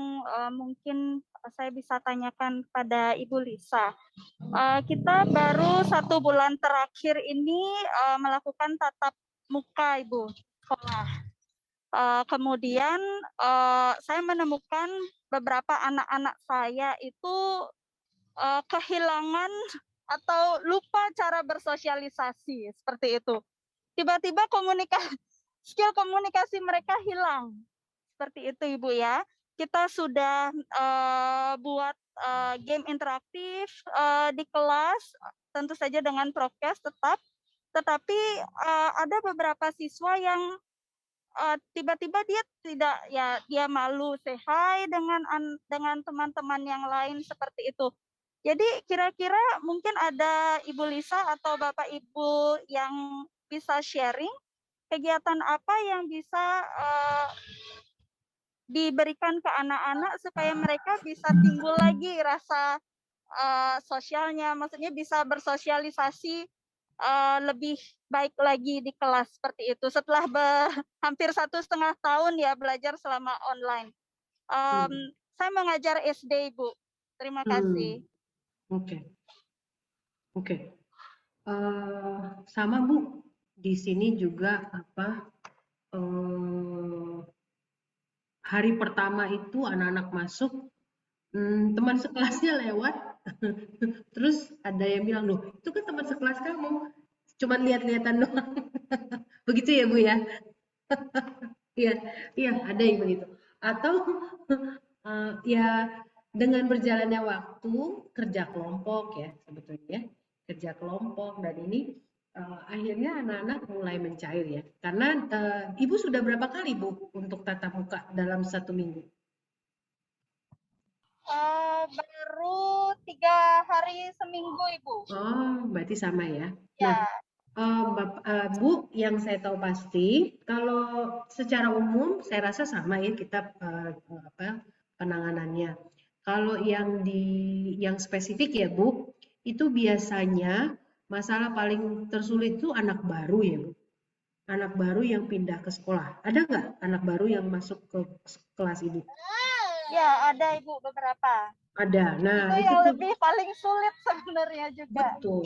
mungkin saya bisa tanyakan pada Ibu Lisa. Kita baru 1 bulan terakhir ini melakukan tatap muka, Ibu, sekolah. Kemudian saya menemukan beberapa anak-anak saya itu kehilangan atau lupa cara bersosialisasi seperti itu. Tiba-tiba skill komunikasi mereka hilang. Seperti itu Ibu ya. Kita sudah buat game interaktif di kelas, tentu saja dengan prokes tetap. Tetapi ada beberapa siswa yang tiba-tiba dia malu say hi dengan teman-teman yang lain seperti itu. Jadi kira-kira mungkin ada Ibu Lisa atau Bapak Ibu yang bisa sharing kegiatan apa yang bisa diberikan ke anak-anak supaya mereka bisa timbul lagi rasa sosialnya, maksudnya bisa bersosialisasi lebih baik lagi di kelas seperti itu setelah hampir 1,5 tahun ya belajar selama online. Saya mengajar SD, Ibu. Terima kasih. Oke. Sama Bu, di sini juga hari pertama itu anak-anak masuk, teman sekelasnya lewat, terus ada yang bilang, loh itu kan teman sekelas kamu, cuman lihat-lihatan doang. Begitu ya Bu ya? Iya, ada yang begitu. Atau ya dengan berjalannya waktu kerja kelompok ya sebetulnya, kerja kelompok dan ini akhirnya anak-anak mulai mencair ya. Karena Ibu sudah berapa kali Bu untuk tatap muka dalam 1 minggu? Baru 3 hari seminggu Ibu. Oh, berarti sama ya. Nah, Bu, yang saya tahu pasti kalau secara umum saya rasa sama ya kita penanganannya. Kalau yang spesifik ya Bu, itu biasanya masalah paling tersulit itu anak baru ya Bu. Anak baru yang pindah ke sekolah. Ada nggak anak baru yang masuk ke kelas Ibu? Ya, ada Ibu beberapa. Ada. Nah, itu yang lebih paling sulit sebenarnya juga. Betul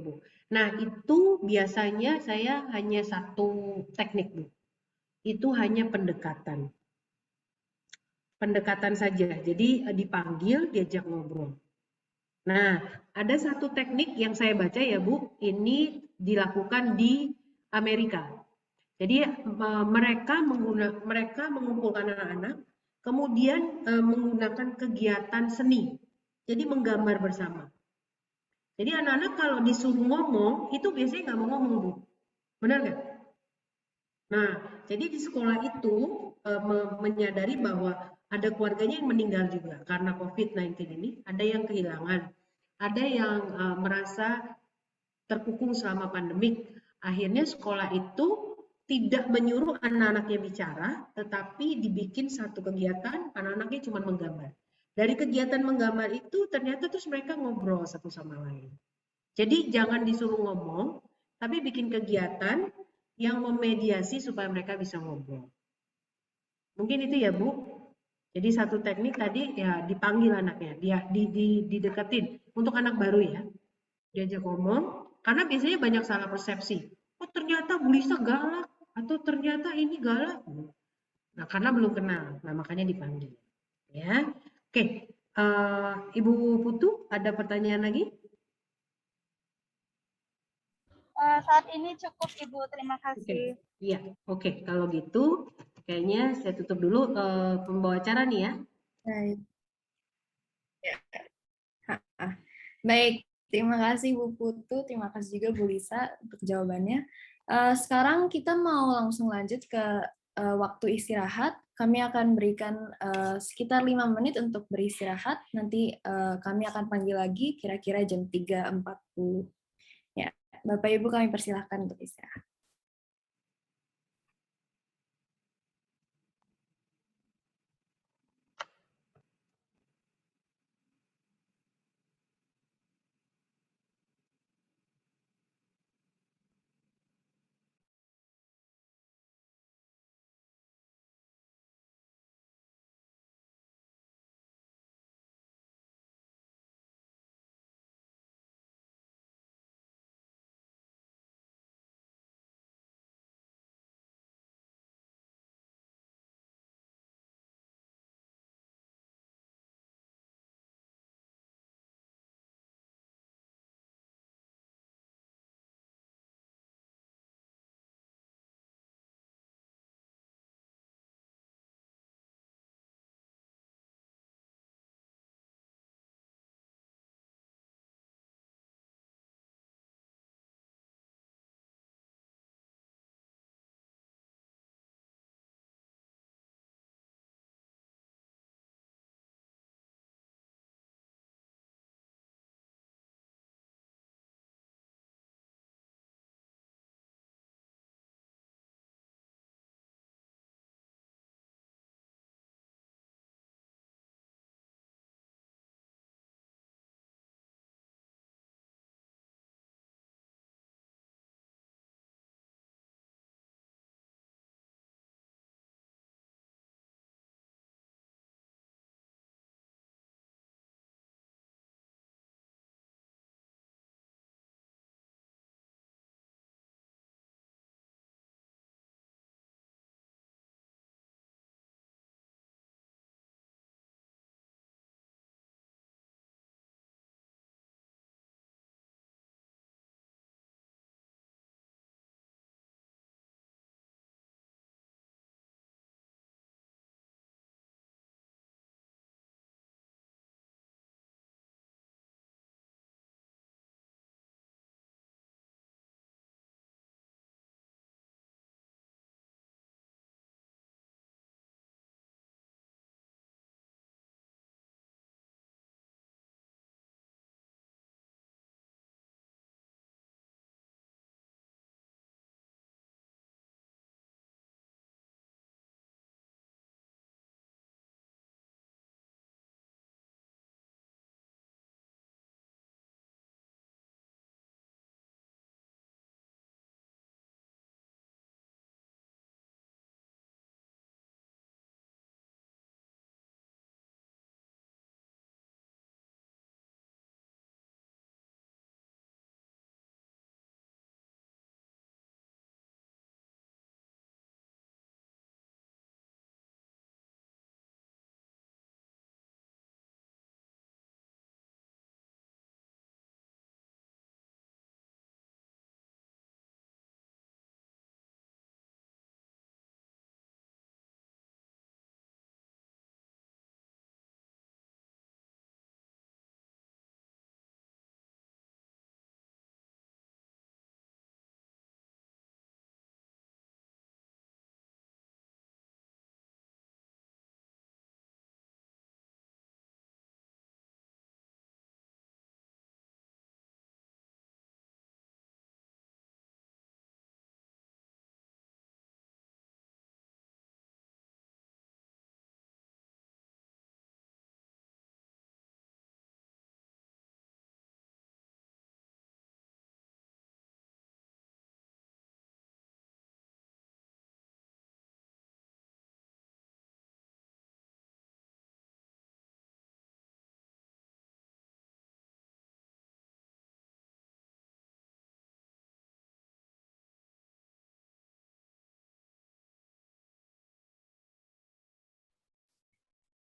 Bu. Nah, itu biasanya saya hanya satu teknik Bu. Itu hanya pendekatan. Pendekatan saja. Jadi dipanggil, diajak ngobrol. Nah, ada satu teknik yang saya baca ya Bu, ini dilakukan di Amerika. Jadi mereka mengumpulkan anak-anak, kemudian menggunakan kegiatan seni. Jadi menggambar bersama. Jadi anak-anak kalau disuruh ngomong, itu biasanya nggak mau ngomong, Bu. Benar nggak? Nah, jadi di sekolah itu menyadari bahwa ada keluarganya yang meninggal juga karena COVID-19 ini, ada yang kehilangan, ada yang merasa terkukung selama pandemik. Akhirnya sekolah itu tidak menyuruh anak-anaknya bicara, tetapi dibikin satu kegiatan, anak-anaknya cuma menggambar. Dari kegiatan menggambar itu ternyata terus mereka ngobrol satu sama lain. Jadi jangan disuruh ngomong, tapi bikin kegiatan yang memediasi supaya mereka bisa ngobrol. Mungkin itu ya Bu. Jadi satu teknik tadi ya dipanggil anaknya, dia dideketin untuk anak baru ya. Diajak ngomong, karena biasanya banyak salah persepsi. Oh ternyata Bu Lisa galak, atau ternyata ini galak. Nah karena belum kenal, nah makanya dipanggil. Ya, oke. Ibu Putu, ada pertanyaan lagi? Saat ini cukup Ibu, terima kasih. Iya, oke. Kalau gitu, kayaknya saya tutup dulu pembawa acara nih ya. Baik. Baik, terima kasih Bu Putu, terima kasih juga Bu Lisa untuk jawabannya. Sekarang kita mau langsung lanjut ke waktu istirahat. Kami akan berikan sekitar 5 menit untuk beristirahat. Nanti kami akan panggil lagi kira-kira jam 3.40. Ya, Bapak Ibu kami persilahkan untuk istirahat.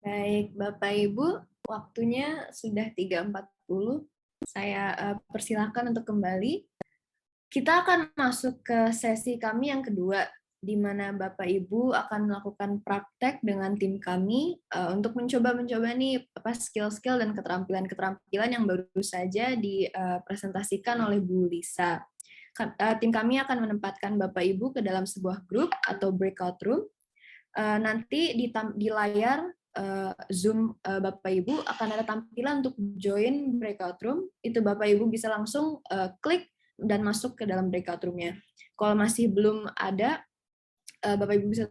Baik, Bapak Ibu, waktunya sudah 3.40. Saya persilahkan untuk kembali. Kita akan masuk ke sesi kami yang kedua, di mana Bapak Ibu akan melakukan praktek dengan tim kami untuk mencoba nih skill-skill dan keterampilan-keterampilan yang baru saja dipresentasikan oleh Bu Lisa. Tim kami akan menempatkan Bapak Ibu ke dalam sebuah grup atau breakout room. Nanti di layar Zoom Bapak Ibu akan ada tampilan untuk join breakout room. Itu Bapak Ibu bisa langsung klik dan masuk ke dalam breakout room-nya. Kalau masih belum ada, Bapak Ibu bisa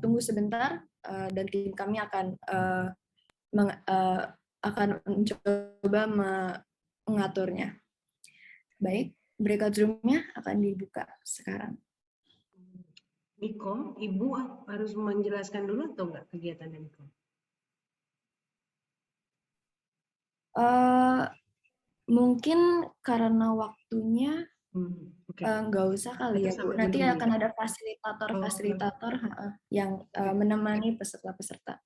tunggu sebentar dan tim kami akan mencoba mengaturnya. Baik, breakout room-nya akan dibuka sekarang. Nikom, Ibu harus menjelaskan dulu atau enggak kegiatannya Nikom? Mungkin karena waktunya Okay. nggak usah kali ya Bu. Nanti akan ada fasilitator yang menemani peserta-peserta.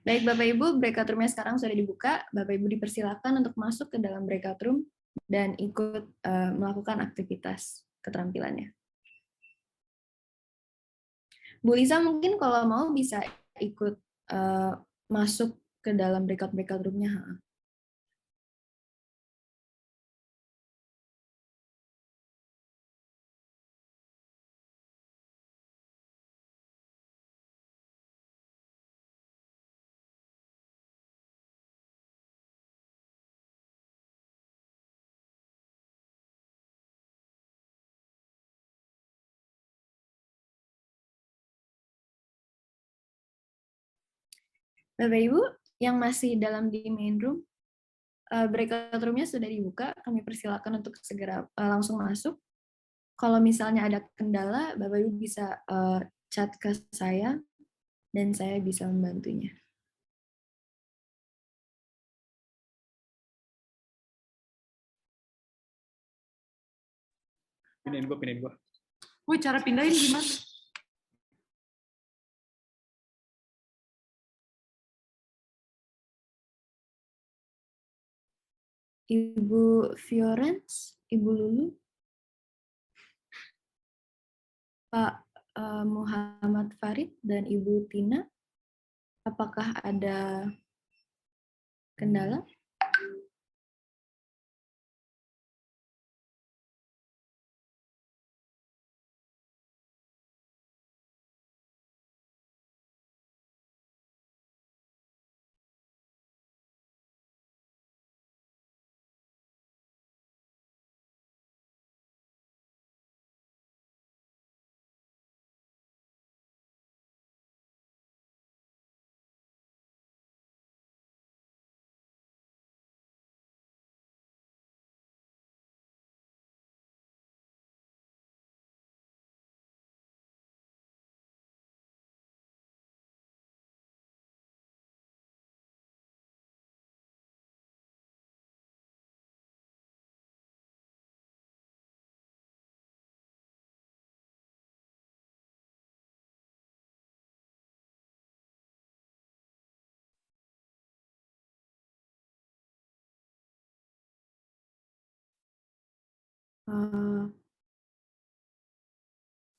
Baik Bapak Ibu, breakout room-nya sekarang sudah dibuka. Bapak Ibu dipersilakan untuk masuk ke dalam breakout room dan ikut melakukan aktivitas keterampilannya. Bu Lisa mungkin kalau mau bisa ikut masuk ke dalam breakout room-nya. Bapak Ibu yang masih dalam di main room, breakout room-nya sudah dibuka, kami persilakan untuk segera langsung masuk. Kalau misalnya ada kendala, Bapak Ibu bisa chat ke saya dan saya bisa membantunya. Pindahin gua. Wih, cara pindahin gimana? Ibu Fiorence, Ibu Lulu, Pak Muhammad Farid, dan Ibu Tina, apakah ada kendala?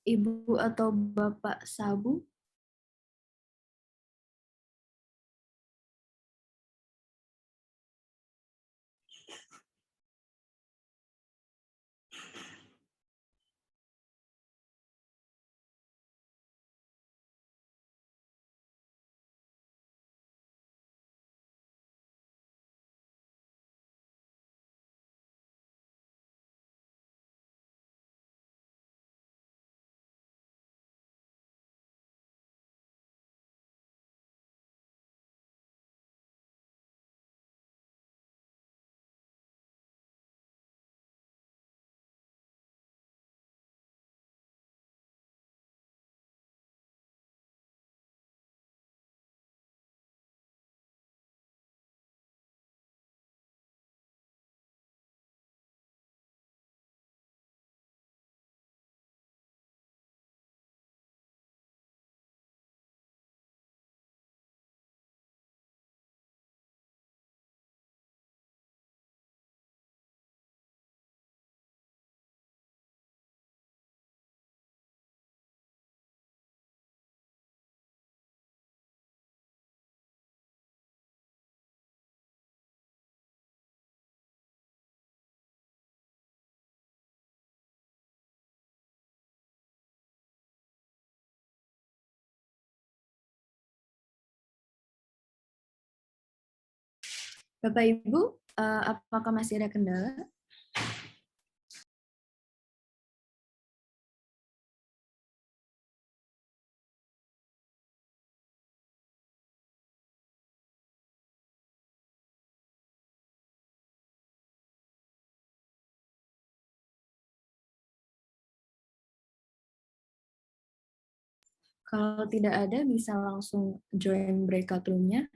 Ibu atau Bapak Sabu? Bapak Ibu, apakah masih ada kendala? Kalau tidak ada, bisa langsung join breakout room-nya.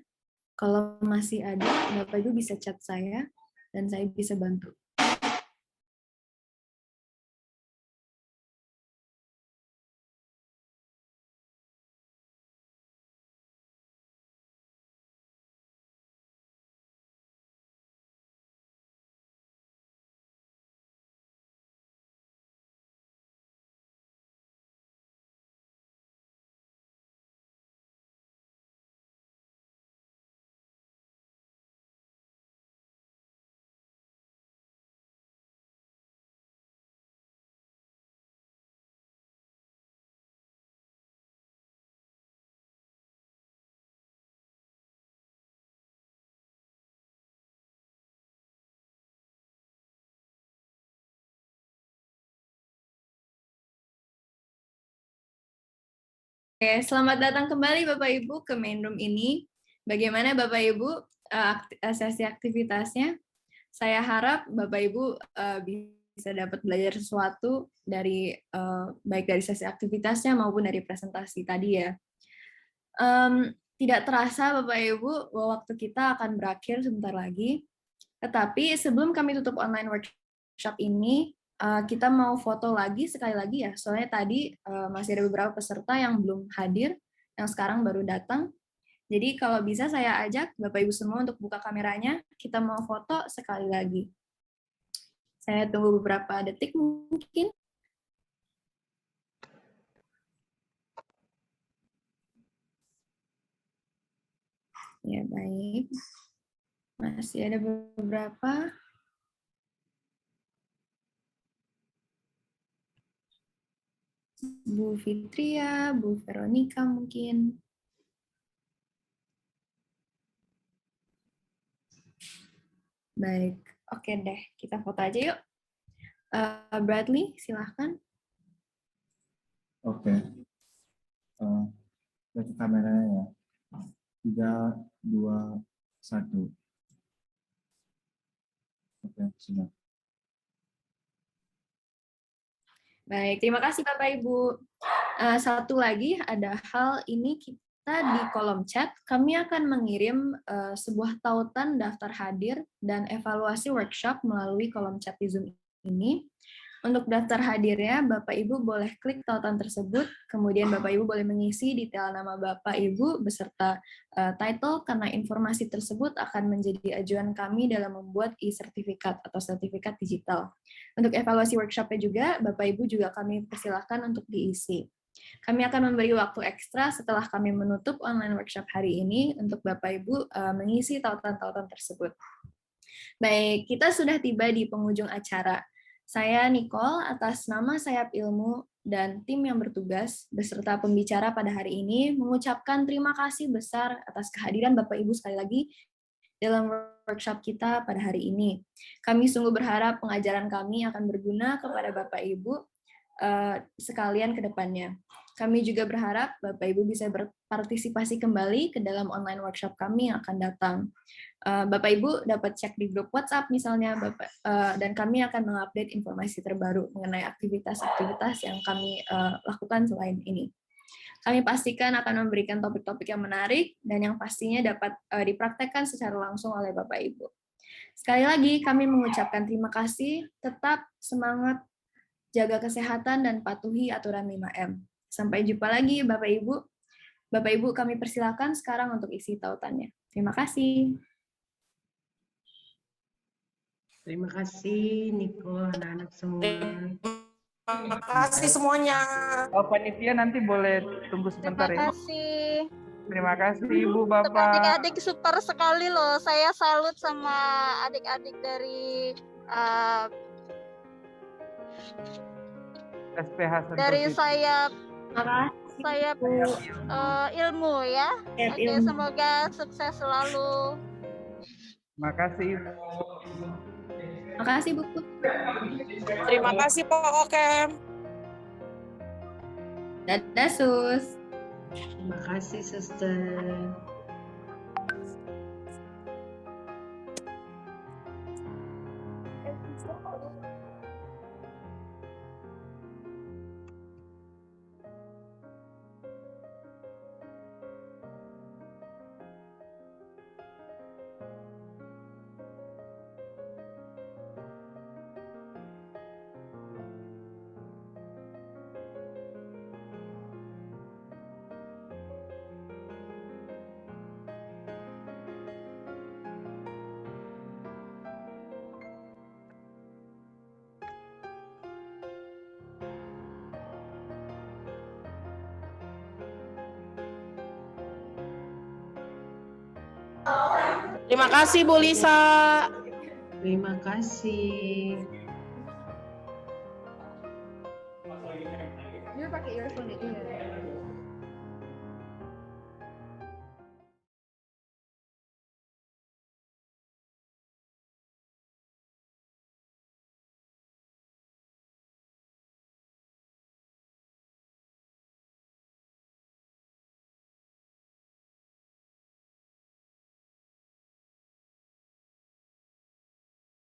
Kalau masih ada, Bapak Ibu bisa chat saya, dan saya bisa bantu. Oke, selamat datang kembali Bapak Ibu ke main room ini. Bagaimana Bapak Ibu sesi aktivitasnya? Saya harap Bapak Ibu bisa dapat belajar sesuatu dari baik dari sesi aktivitasnya maupun dari presentasi tadi ya. Tidak terasa Bapak Ibu bahwa waktu kita akan berakhir sebentar lagi. Tetapi sebelum kami tutup online workshop ini, kita mau foto lagi sekali lagi ya, soalnya tadi masih ada beberapa peserta yang belum hadir, yang sekarang baru datang. Jadi kalau bisa saya ajak Bapak Ibu semua untuk buka kameranya, kita mau foto sekali lagi. Saya tunggu beberapa detik mungkin. Ya baik, masih ada beberapa. Bu Fitria, Bu Veronica mungkin. Baik, oke deh, kita foto aja yuk. Bradley, silahkan. Oke. Lihat kameranya ya. 3, 2, 1. Oke, sudah. Baik, terima kasih Bapak Ibu. Satu lagi, ada hal ini kita di kolom chat, kami akan mengirim sebuah tautan daftar hadir dan evaluasi workshop melalui kolom chat di Zoom ini. Untuk daftar hadirnya, Bapak Ibu boleh klik tautan tersebut, kemudian Bapak Ibu boleh mengisi detail nama Bapak Ibu beserta title, karena informasi tersebut akan menjadi ajuan kami dalam membuat e-sertifikat atau sertifikat digital. Untuk evaluasi workshop-nya juga, Bapak Ibu juga kami persilahkan untuk diisi. Kami akan memberi waktu ekstra setelah kami menutup online workshop hari ini untuk Bapak Ibu mengisi tautan-tautan tersebut. Baik, kita sudah tiba di penghujung acara. Saya Nicole, atas nama Sayap Ilmu dan tim yang bertugas beserta pembicara pada hari ini mengucapkan terima kasih besar atas kehadiran Bapak Ibu sekali lagi dalam workshop kita pada hari ini. Kami sungguh berharap pengajaran kami akan berguna kepada Bapak Ibu sekalian ke depannya. Kami juga berharap Bapak Ibu bisa berpartisipasi kembali ke dalam online workshop kami yang akan datang. Bapak Ibu dapat cek di grup WhatsApp misalnya, dan kami akan mengupdate informasi terbaru mengenai aktivitas-aktivitas yang kami lakukan selain ini. Kami pastikan akan memberikan topik-topik yang menarik dan yang pastinya dapat dipraktekkan secara langsung oleh Bapak Ibu. Sekali lagi kami mengucapkan terima kasih, tetap semangat, jaga kesehatan dan patuhi aturan 5M. Sampai jumpa lagi Bapak Ibu. Bapak Ibu kami persilakan sekarang untuk isi tautannya. Terima kasih. Terima kasih Nicole, anak-anak semua. Terima kasih semuanya. Panitia nanti boleh tunggu sebentar ya. Terima kasih. Terima kasih Ibu Bapak. Adik-adik super sekali loh. Saya salut sama adik-adik dari SPH dari sayap ilmu ya. Sayap Oke, ilmu. semoga sukses selalu. Makasih Ibu. Makasih Bu. Terima kasih Pak Okem. Dadah Sus. Terima kasih Suster. Terima kasih Bu Lisa. Terima kasih. Dia pakai earphone ini ya.